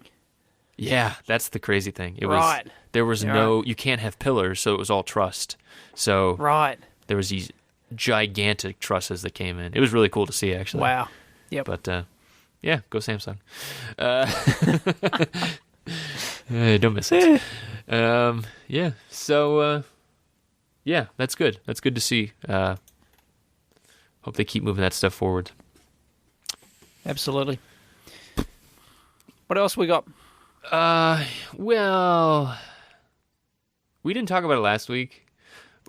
Yeah, that's the crazy thing. It was there was you can't have pillars, so it was all trussed. So there was these gigantic trusses that came in. It was really cool to see, actually. Wow. Yep. But go Samsung. Don't miss it. So that's good. That's good to see. Hope they keep moving that stuff forward. Absolutely. What else we got? Well, we didn't talk about it last week.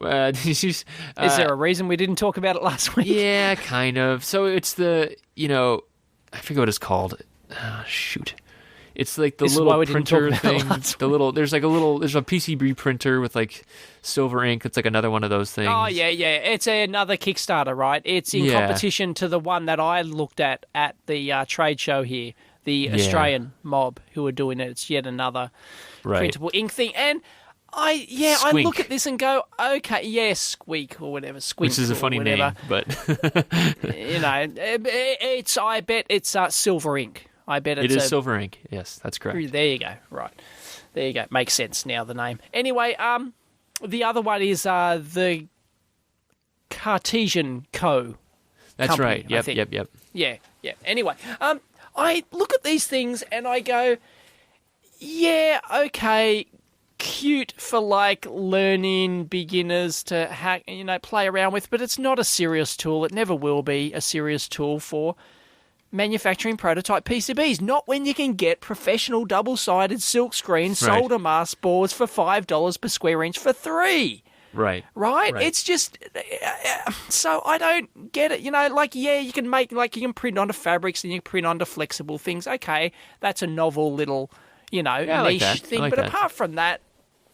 Is there a reason we didn't talk about it last week? Yeah, kind of. So it's I forget what it's called. Shoot. It's like the little printer thing. There's a PCB printer with like silver ink. It's like another one of those things. Oh yeah. It's another Kickstarter, right? It's in competition to the one that I looked at the trade show here. The Australian mob who are doing it. It's yet another printable ink thing. And I look at this and go, okay, Squeak or whatever, Squeak, which is a funny name, but I bet it's silver ink. I bet it is silver ink. Yes, that's correct. There you go. Right, there you go. Makes sense now. The name. Anyway, the other one is the Cartesian Co. That's company, right. Yep. Yeah. Anyway, I look at these things and I go, yeah, okay, cute for like learning beginners to hack, play around with, but it's not a serious tool. It never will be a serious tool for manufacturing prototype PCBs. Not when you can get professional double-sided silkscreen solder mask boards for $5 per square inch for $3. Right. It's just so I don't get it. You can you can print onto fabrics and you can print onto flexible things. Okay, that's a novel little, niche thing. But apart from that,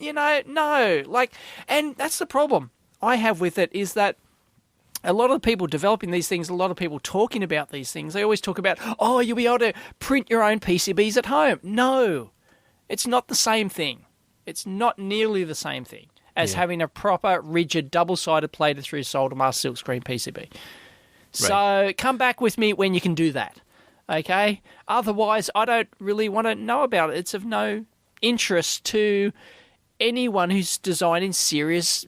no. And that's the problem. I have with it is that a lot of the people developing these things, a lot of people talking about these things, they always talk about, oh, you'll be able to print your own PCBs at home. No, it's not the same thing. It's not nearly the same thing as having a proper, rigid, double-sided plated through solder mask silkscreen PCB. So come back with me when you can do that, okay? Otherwise, I don't really want to know about it. It's of no interest to anyone who's designing serious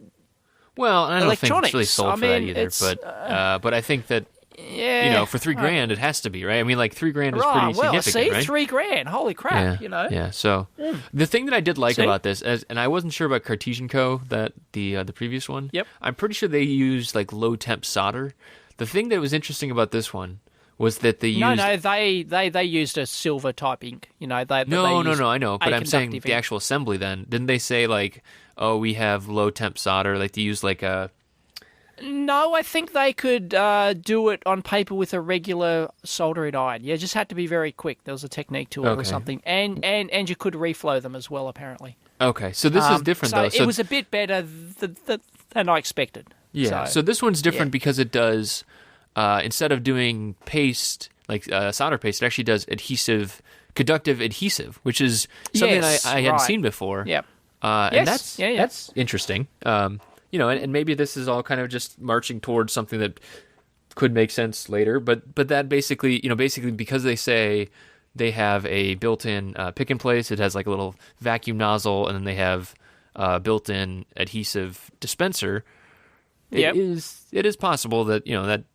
I don't think electronics. it's really sold for that either. But I think that, for $3,000 it has to be, right? I mean, like $3,000 is pretty significant, right? $3,000. Holy crap, Yeah, so the thing that I did like about this, and I wasn't sure about Cartesian Co., that the previous one. Yep. I'm pretty sure they used like low temp solder. The thing that was interesting about this one was that they used... No, they used a silver type ink. No, I know. But I'm saying the actual assembly then. Didn't they say like, oh, we have low temp solder, like they use like a... No, I think they could do it on paper with a regular soldering iron. You just had to be very quick. There was a technique to it or something. And you could reflow them as well, apparently. Okay, so this is different though. So it was a bit better than I expected. Yeah, so this one's different because it does... instead of doing paste, like solder paste, it actually does conductive adhesive, which is something I hadn't seen before. Yep. And that's interesting. And maybe this is all kind of just marching towards something that could make sense later. But that basically because they say they have a built-in pick and place, it has like a little vacuum nozzle, and then they have built-in adhesive dispenser. It is possible that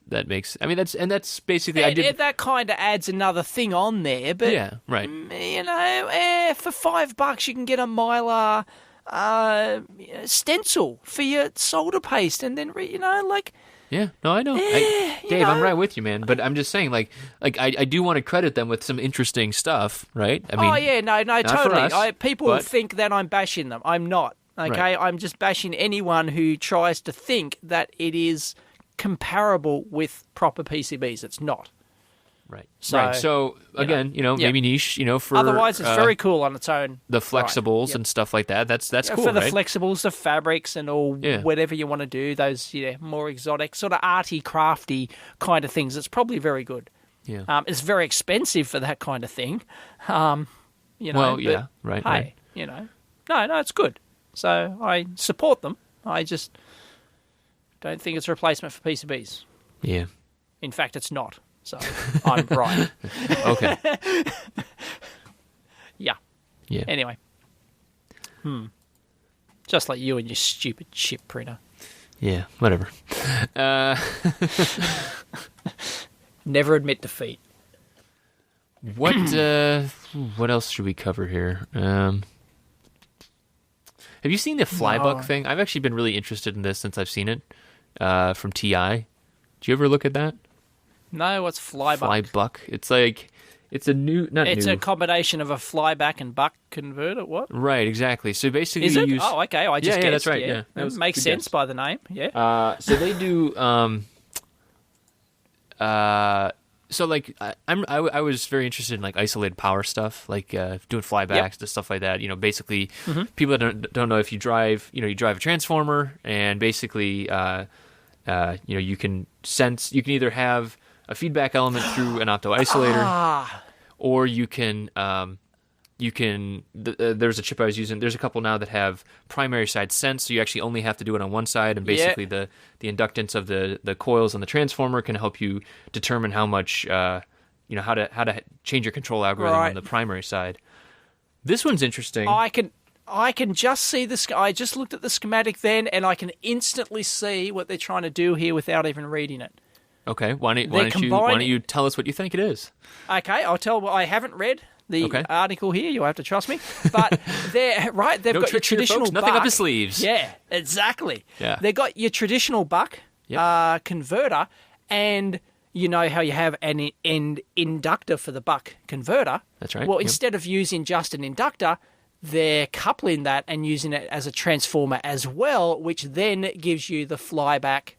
that makes. I mean, that's basically. That kind of adds another thing on there, but yeah, right. For $5 you can get a Mylar stencil for your solder paste, and then Yeah, no, I know. Dave, I'm right with you, man. But I'm just saying, like I do want to credit them with some interesting stuff, right? I mean, no, totally. Us, people think that I'm bashing them. I'm not. Okay, right. I'm just bashing anyone who tries to think that it is comparable with proper PCBs. It's not. Right. So again, maybe niche, for otherwise it's very cool on its own. The flexibles and stuff like that. That's cool. For the right? flexibles, the fabrics, and all whatever you want to do, those more exotic, sort of arty, crafty kind of things. It's probably very good. Yeah. It's very expensive for that kind of thing. Well, yeah, right. Hey, no, it's good. So I support them. I just don't think it's a replacement for PCBs. Yeah. In fact, it's not. So I'm right. Okay. Yeah. Anyway. Just like you and your stupid chip printer. Yeah, whatever. Never admit defeat. What else should we cover here? Have you seen the Flybuck thing? I've actually been really interested in this since I've seen it from TI. Did you ever look at that? No, what's Flybuck? Flybuck. It's like, it's a new, It's a combination of a flyback and buck converter, what? Right, exactly. So basically Is it? Oh, okay, I just guessed. Yeah, that's right, yeah. That makes sense by the name, yeah. So they do, so like I was very interested in like isolated power stuff, like doing flybacks and stuff like that. Basically, people that don't know, if you drive, you drive a transformer, and basically, you can either have a feedback element through an opto isolator, or you can there's a chip I was using. There's a couple now that have primary side sense, so you actually only have to do it on one side, and basically the inductance of the coils on the transformer can help you determine how much how to change your control algorithm on the primary side. This one's interesting. I can just see this. I just looked at the schematic then, and I can instantly see what they're trying to do here without even reading it. Okay, why don't you tell us what you think it is? Okay, I'll tell. I haven't read the article here. You'll have to trust me. But they've got your traditional folks, nothing up his sleeves. Yeah, exactly. Yeah. They've got your traditional buck converter, and you know how you have an inductor for the buck converter. That's right. Well, instead of using just an inductor, they're coupling that and using it as a transformer as well, which then gives you the flyback.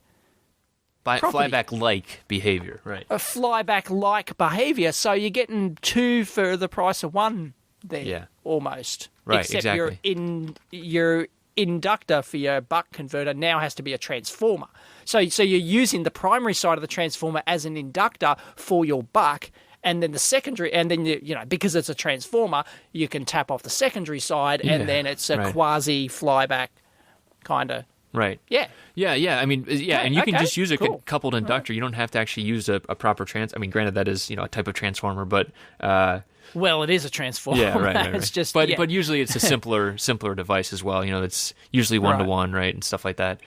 Flyback-like behavior, right? A flyback-like behavior, so you're getting two for the price of one there, almost. Right, except exactly. You're inductor for your buck converter now has to be a transformer. So you're using the primary side of the transformer as an inductor for your buck, and then the secondary, and then because it's a transformer, you can tap off the secondary side, and then it's a quasi flyback kind of. Right. Yeah. Yeah. I mean, and you can just use a coupled inductor. Right. You don't have to actually use a proper I mean, granted, that is a type of transformer, but well, it is a transformer. Yeah, right. It's just, but usually it's a simpler device as well. That's usually 1-to-1, right, and stuff like that.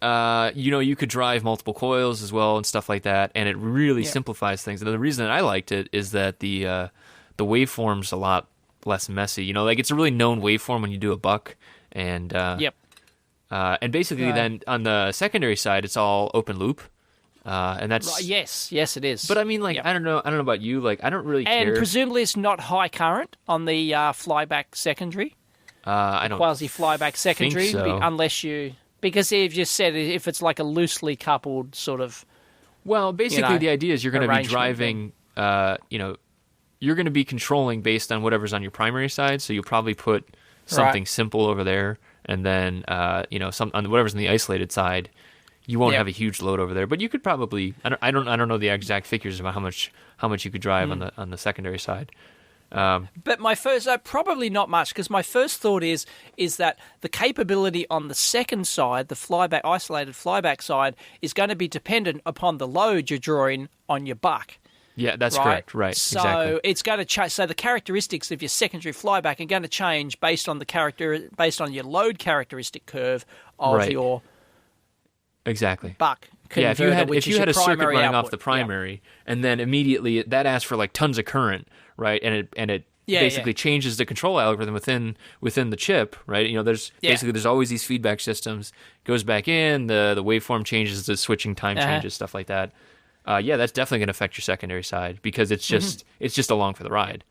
You could drive multiple coils as well and stuff like that, and it really simplifies things. And the reason that I liked it is that the waveform's a lot less messy. It's a really known waveform when you do a buck, and and basically then on the secondary side, it's all open loop, and that's right, yes, it is. But I mean, I don't know about you, I don't really care. And presumably, it's not high current on the flyback secondary. I don't quasi flyback secondary, think so. Unless you. Because if you said if it's like a loosely coupled sort of, well, basically the idea is you're going to be driving, you're going to be controlling based on whatever's on your primary side. So you'll probably put something simple over there, and then some on whatever's on the isolated side, you won't have a huge load over there. But you could probably I don't know the exact figures about how much you could drive on the secondary side. But my first, probably not much, because my first thought is that the capability on the second side, the isolated flyback side, is going to be dependent upon the load you're drawing on your buck. Yeah, that's correct. Right. So exactly. it's going to change. So the characteristics of your secondary flyback are going to change based on your load characteristic curve of your buck. Yeah, if you had a circuit running off the primary, and then immediately that asks for tons of current, right? And it basically changes the control algorithm within the chip, right? There's always these feedback systems. Goes back in, the waveform changes, the switching time changes, stuff like that. That's definitely going to affect your secondary side because it's just along for the ride.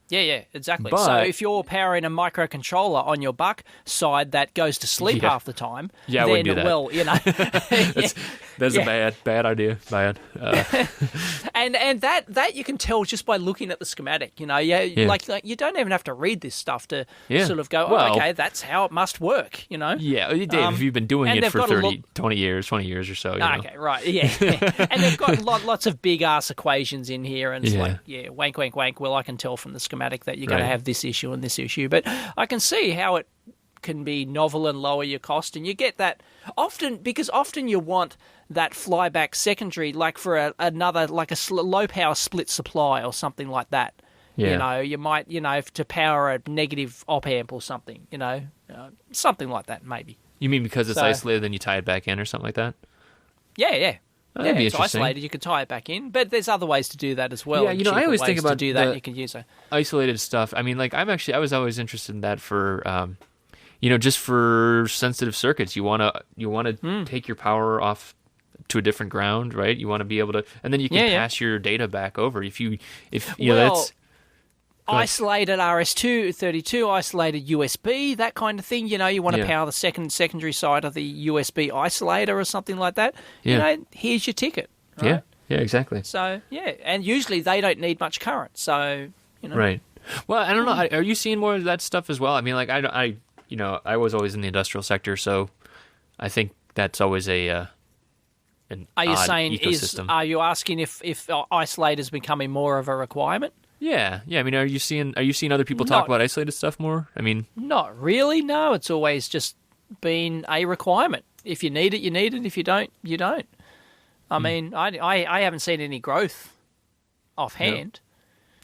Yeah, exactly. So if you're powering a microcontroller on your buck side that goes to sleep half the time, I wouldn't do that. That's a bad idea. Bad. And that you can tell just by looking at the schematic. Like you don't even have to read this stuff to sort of go, okay, that's how it must work. Yeah, Dave, if you've been doing it for 20 years or so. Okay, right, yeah. And they've got lots of big ass equations in here, and it's wank, wank, wank. Well, I can tell from the schematic that you're going to have this issue and this issue, but I can see how it can be novel and lower your cost, and you get that often you want that flyback secondary, like for another low power split supply or something like that. You might to power a negative op amp or something, something like that maybe. You mean because it's isolated, then you tie it back in or something like that? Yeah. That'd be it's interesting. Isolated. You can tie it back in, but there's other ways to do that as well. Yeah, I always think about do that. You can use it. Isolated stuff. I mean, I was always interested in that for, just for sensitive circuits. You want to take your power off to a different ground, right? You want to be able to, and then you can pass your data back over. That's isolated RS-232, isolated USB, that kind of thing. You want to power the secondary side of the USB isolator or something like that. Here's your ticket. Right? Yeah, exactly. So and usually they don't need much current. So right. Well, I don't know. Are you seeing more of that stuff as well? I mean, I was always in the industrial sector, so I think that's always an are you odd saying ecosystem. Are you asking if isolator is becoming more of a requirement? Yeah. I mean, are you seeing other people talk about isolated stuff more? I mean, not really. No, it's always just been a requirement. If you need it, you need it. If you don't, you don't. I mean, I haven't seen any growth offhand.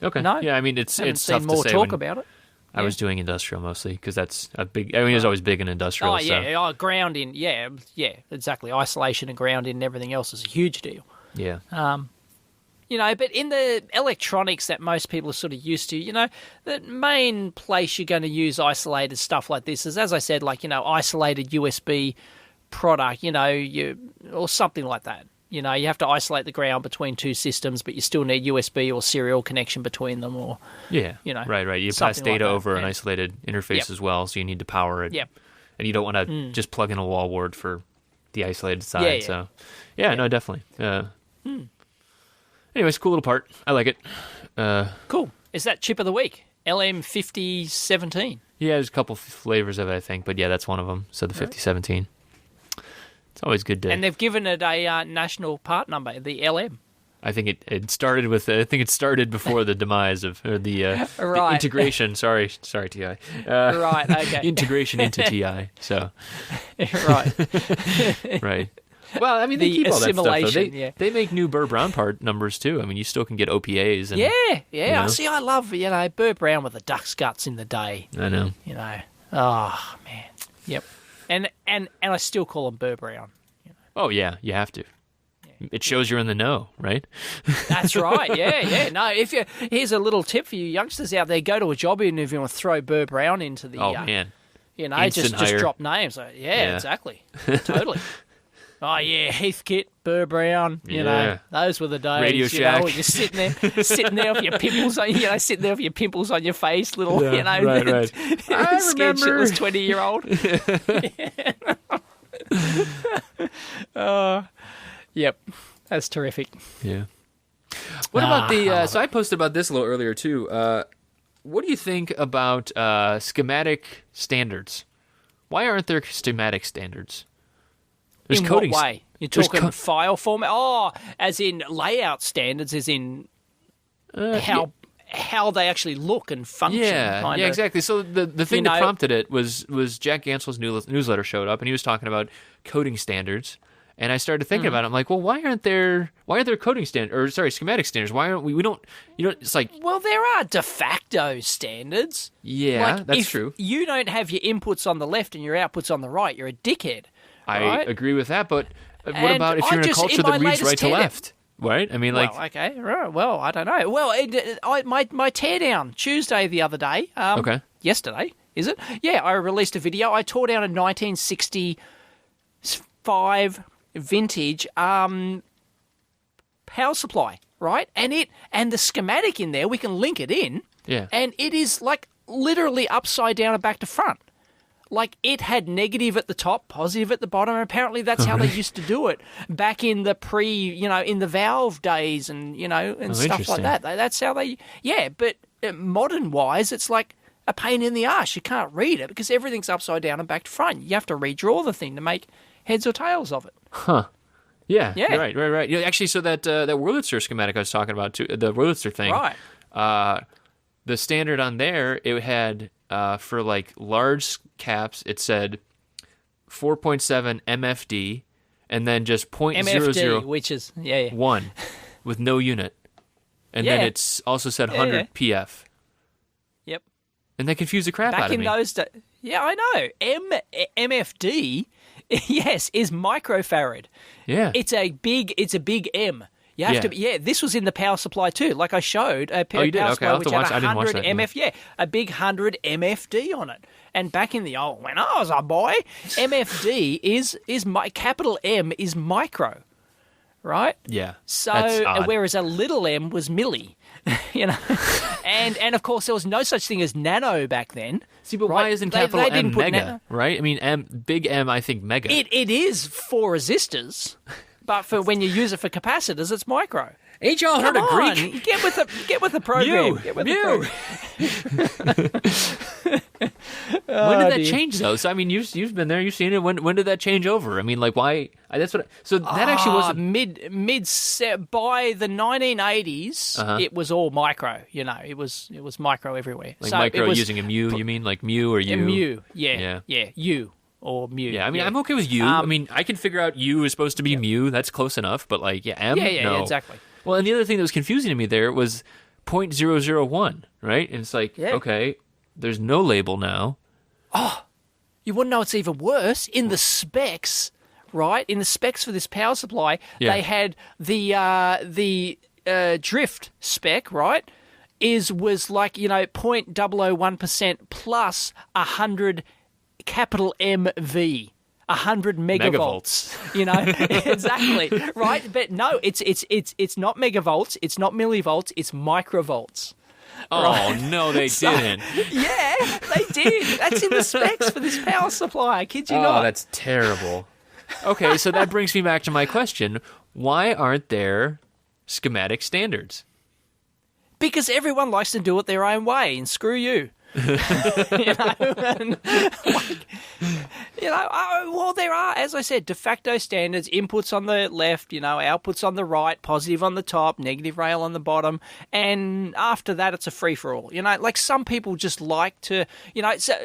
No. Okay. No. Yeah. I mean, it's haven't tough seen more to say talk about it. I was doing industrial mostly because that's a big. I mean, it's always big in industrial. Oh yeah, grounding. Yeah, exactly. Isolation and grounding and everything else is a huge deal. Yeah. But in the electronics that most people are sort of used to, the main place you're going to use isolated stuff like this is, as I said, isolated USB product, or something like that. You have to isolate the ground between two systems, but you still need USB or serial connection between them, or right. You pass data over an isolated interface as well, so you need to power it. Yep. And you don't want to just plug in a wall ward for the isolated side. So, no, definitely. Anyways, cool little part. I like it. Cool. Is that chip of the week? LM5017. Yeah, there's a couple flavors of it, I think, but yeah, that's one of them. So the 5017. It's always good to. And they've given it a national part number, the LM. I think it started with. I think it started before the demise of or the Right. integration. Sorry, Ti. Right. Okay. Integration into Ti. So. Right. Right. Well, I mean, they The keep all that stuff, though. assimilation, They make new Burr Brown part numbers, too. I mean, you still can get OPAs. And, Yeah. know? See, I love, Burr Brown with the duck's guts in the day. I know. Oh, man. Yep. And I still call him Burr Brown. Oh, yeah, you have to. It shows you're in the know, right? That's right. Yeah. No, here's a little tip for you youngsters out there: go to a job interview and throw Burr Brown into the. Oh, man. Just hire. drop names. Yeah, exactly. Totally. Oh yeah, Heathkit, Burr Brown. Those were the days. Radio Shack. When you're sitting there with your pimples on, sitting there with your pimples on your face, little, Right. I scared remember. shitless 20-year-old. Yep, that's terrific. Yeah. What about the? So I posted about this a little earlier too. What do you think about schematic standards? Why aren't there schematic standards? There's In coding what way? You're there's talking file format? Oh, as in layout standards, as in how they actually look and function. Yeah, exactly. So the thing that prompted it was Jack Gansel's newsletter showed up, and he was talking about coding standards. And I started thinking about it. I'm like, well, why aren't there coding standards, schematic standards? Why aren't we don't, it's like... Well, there are de facto standards. Yeah, that's true. If you don't have your inputs on the left and your outputs on the right, you're a dickhead. I agree with that, but what And about if you're in a culture that reads right to left? Right? I mean, like... Well, okay, right. Well, I don't know. Well, my teardown Tuesday the other day, Okay. yesterday, is it? Yeah, I released a video. I tore down a 1965... vintage power supply, right? And the schematic in there, we can link it in. Yeah. And it is like literally upside down and back to front. Like it had negative at the top, positive at the bottom. And apparently that's how they used to do it back in the in the valve days and stuff like that. That's how they. Yeah, but modern wise, it's like a pain in the arse. You can't read it because everything's upside down and back to front. You have to redraw the thing to make heads or tails of it. Huh. Yeah. Right. Yeah, actually, so that Wurlitzer schematic I was talking about, too, the Wurlitzer thing. Right. The standard on there, it had, for like large caps, it said 4.7 MFD, and then just MFD, which is, 1 with no unit. And then it's also said 100 PF. Yep. And they confused the crap out of me. Back in those days. Yeah, I know. MFD... Yes, is microfarad. Yeah. It's a big M. You have to. Yeah, this was in the power supply too. Like I showed a power supply which had 100 MF. Yeah, a big 100 MFD on it. And back in the old when I was a boy, MFD is my capital M is micro, right? Yeah. So whereas a little m was milli, and of course there was no such thing as nano back then. See, but why isn't capital M mega, right? I mean, big M, I think mega. It is for resistors, but for when you use it for capacitors, it's micro. Ain't y'all heard of Greek? Get with the program. When did that change, though? So, I mean, you've been there, you've seen it. When did that change over? I mean, like, why? That's what. So that actually wasn't by the 1980s. It was all micro. It was micro everywhere. Like so micro using a mu. You mean like mu or u? Mu. Yeah. U or mu. Yeah, I mean, I'm okay with u. I mean, I can figure out u is supposed to be mu. That's close enough. But like, M. Yeah, exactly. Well, and the other thing that was confusing to me there was 0.001, right? And it's like, okay, there's no label now. Oh, you wouldn't know it's even worse. In the specs, right? In the specs for this power supply, they had the drift spec, right? Was like 0.001% plus 100 capital MV. 100 megavolts. Exactly, right? But no, it's not megavolts, it's not millivolts, it's microvolts. Oh, right? No, they didn't. Yeah, they did. That's in the specs for this power supply. I kid you not. Oh, that's terrible. Okay, so that brings me back to my question. Why aren't there schematic standards? Because everyone likes to do it their own way, and screw you. And, well, there are, as I said, de facto standards, inputs on the left, outputs on the right, positive on the top, negative rail on the bottom, and after that it's a free-for-all. Like some people just like to,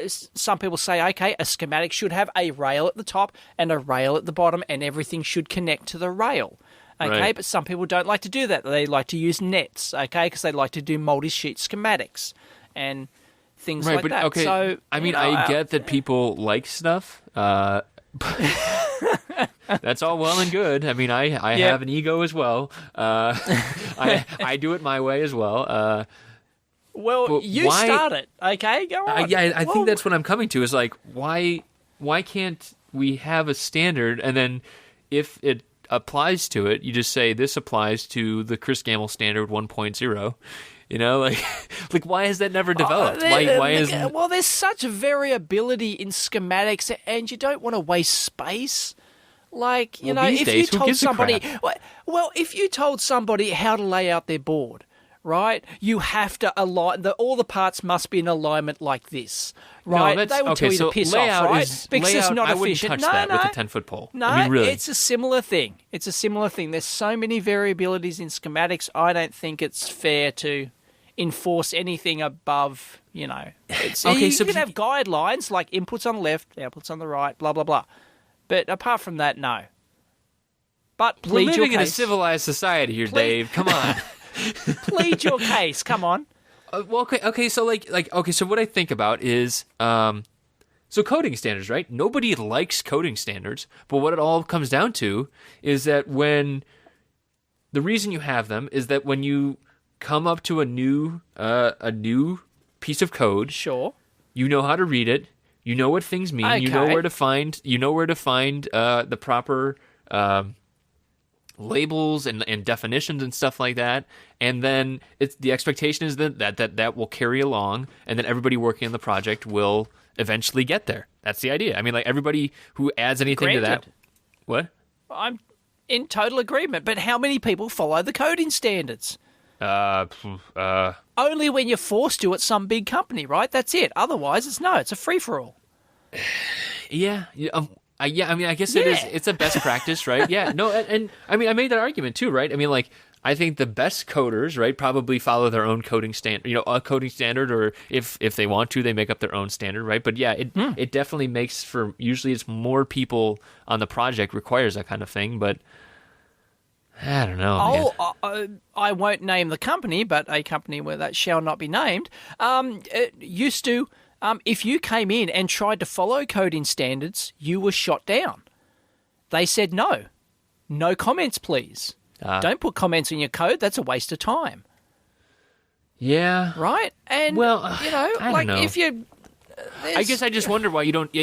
some people say, okay, a schematic should have a rail at the top and a rail at the bottom, and everything should connect to the rail. Okay, right. But some people don't like to do that. They like to use nets, okay, because they like to do multi-sheet schematics and things like that. Okay, so, I get that people like stuff. That's all well and good. I mean, I have an ego as well. I do it my way as well. Well, you start it, okay? Go on. I think that's what I'm coming to is like, why can't we have a standard, and then if it applies to it, you just say this applies to the Chris Gamble standard 1.0. Like why has that never developed? Why isn't? Well, there's such variability in schematics, and you don't want to waste space. Like, these days, you who told gives a somebody, crap? well, if you told somebody how to lay out their board, right? You have to align. All the parts must be in alignment like this, right? No, they would tell you to piss off, right? Because it's not I wouldn't efficient. touch that with a 10-foot pole. No, I mean, really. it's a similar thing. There's so many variabilities in schematics. I don't think it's fair to enforce anything above, Okay, you can have guidelines like inputs on the left, outputs on the right, blah, blah, blah. But apart from that, no. But plead We're your living in a case. civilized society here, Dave. Come on. Plead your case. Come on. Okay. So so what I think about is, so coding standards, right? Nobody likes coding standards, but what it all comes down to is that the reason you have them is that when you come up to a new piece of code, Sure. you know how to read it. You know what things mean. Okay. You know where to find. The proper labels and definitions and stuff like that. And then the expectation is that will carry along, and then everybody working on the project will eventually get there. That's the idea. I mean, like everybody who adds anything to that. What? I'm in total agreement. But how many people follow the coding standards? Only when you're forced to at some big company, right? That's it. Otherwise, it's a free-for-all. Yeah. I mean, I guess it is. It's a best practice, right? Yeah. No, and I mean, I made that argument too, right? I mean, like, I think the best coders, right, probably follow their own coding standard, a coding standard, or if they want to, they make up their own standard, right? But yeah, it definitely makes for, usually it's more people on the project requires that kind of thing, but I don't know. I won't name the company, but a company where that shall not be named, it used to, if you came in and tried to follow coding standards, you were shot down. They said no. No comments, please. Don't put comments in your code. That's a waste of time. Yeah. Right? And, I don't know. if you... I guess I just wonder why you don't...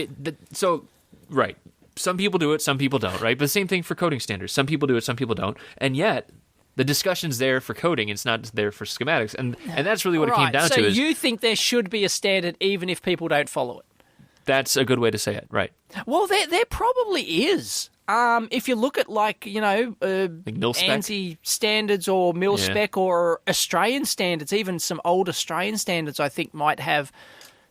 Right. Some people do it, some people don't, right? But the same thing for coding standards. Some people do it, some people don't. And yet, the discussion's there for coding. It's not there for schematics. And that's really what it came down to. So you think there should be a standard even if people don't follow it? That's a good way to say it, right. Well, there probably is. If you look at, like mil-spec? ANSI standards or mil-spec or Australian standards, even some old Australian standards I think might have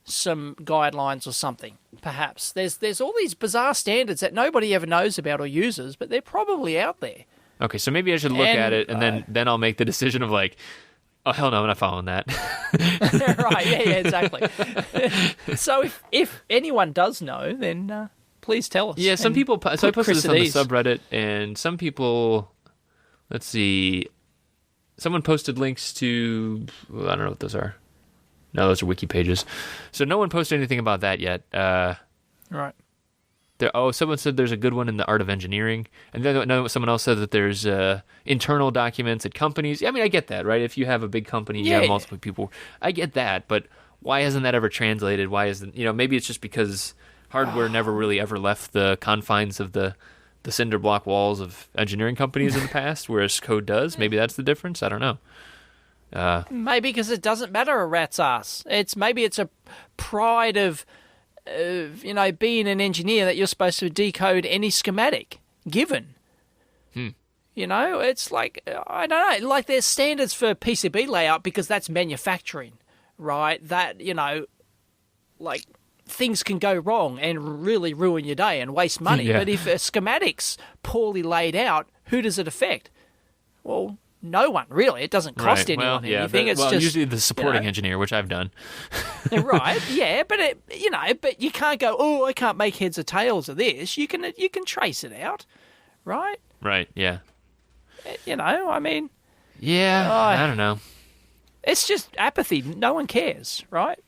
some guidelines or something, perhaps. There's all these bizarre standards that nobody ever knows about or uses, but they're probably out there. Okay, so maybe I should look at it, and then I'll make the decision of like, oh, hell no, I'm not following that. Right, yeah, exactly. So if anyone does know, then please tell us. Yeah, some people... So I posted Chris this on the subreddit, and some people... Let's see. Someone posted links to... I don't know what those are. No, those are wiki pages. So no one posted anything about that yet. Right. Someone said there's a good one in the art of engineering. And then someone else said that there's internal documents at companies. I mean, I get that, right? If you have a big company, you have multiple people. I get that, but why hasn't that ever translated? Why isn't... maybe it's just because hardware never really ever left the confines of the cinder block walls of engineering companies in the past, whereas code does. Maybe that's the difference. I don't know. Maybe because it doesn't matter a rat's ass. Maybe it's a pride of, being an engineer that you're supposed to decode any schematic given. You know, it's like, I don't know, like there's standards for PCB layout because that's manufacturing, right? That, you know, like things can go wrong and really ruin your day and waste money. Yeah. But if a schematic's poorly laid out, who does it affect? Well, no one, really. It doesn't cost anyone anything. It's just usually the supporting engineer, which I've done. Right, yeah, but but you can't go, oh, I can't make heads or tails of this. You can trace it out, right? Right, yeah. You know, I mean... Yeah, I don't know. It's just apathy. No one cares, right?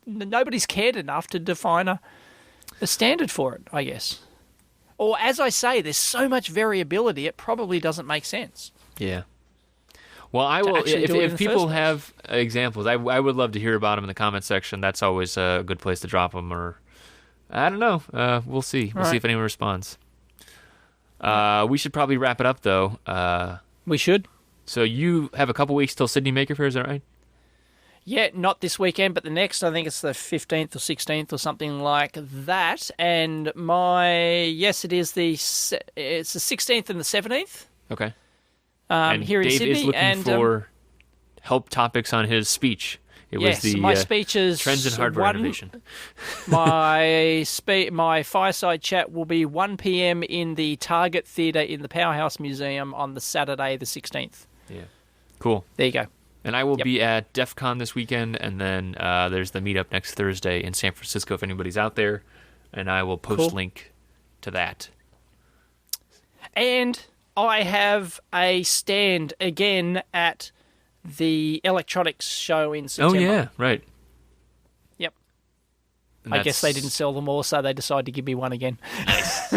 Nobody's cared enough to define a standard for it, I guess. Or, as I say, there's so much variability, it probably doesn't make sense. Yeah. Well, I will. If people have examples, I would love to hear about them in the comments section. That's always a good place to drop them. Or, I don't know. We'll see. We'll see if anyone responds. We should probably wrap it up, though. We should. So you have a couple weeks till Sydney Maker Faire, is that right? Yeah, not this weekend, but the next. I think it's the 15th or 16th or something like that. And it's the 16th and the 17th. Okay. And here Dave in Sydney. is looking for help topics on his speech. It was the my speech is trends in hardware innovation. My fireside chat will be 1 p.m. in the Target Theatre in the Powerhouse Museum on the Saturday, the 16th. Yeah. Cool. There you go. And I will be at DEF CON this weekend, and then there's the meetup next Thursday in San Francisco if anybody's out there, and I will post link to that. And I have a stand again at the electronics show in September. Oh, yeah, right. Yep. I guess they didn't sell them all, so they decided to give me one again. Nice.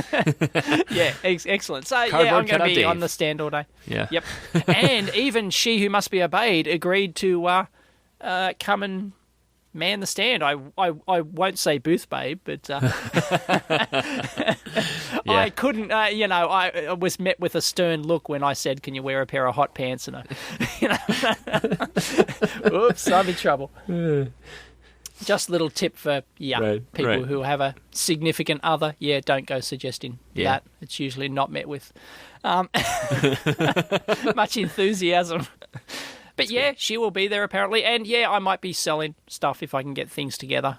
Yeah, excellent. So, Cardboard I'm going to be Dave. on the stand all day. Yeah. Yep. And even She Who Must Be Obeyed agreed to come and man the stand. I won't say booth babe, but I couldn't, I was met with a stern look when I said, can you wear a pair of hot pants? And oops, I'm in trouble. Just a little tip for people who have a significant other. Yeah, don't go suggesting that. It's usually not met with much enthusiasm. But yeah, she will be there apparently. And yeah, I might be selling stuff if I can get things together.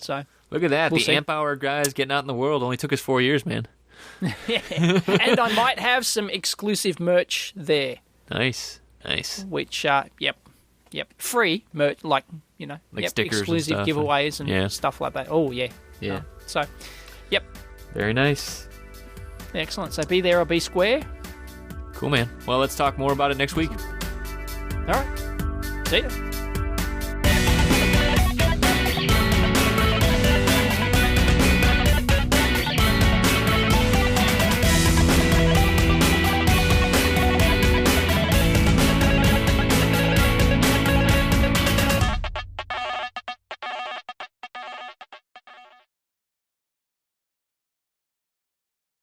So look at that. We'll The see. amp hour guys getting out in the world only took us 4 years, man. Yeah. And I might have some exclusive merch there. Nice. Which, free merch, like stickers exclusive and stuff giveaways and stuff like that. Oh, yeah. Yeah. Very nice. Excellent. So be there or be square. Cool, man. Well, let's talk more about it next week. All right. See ya.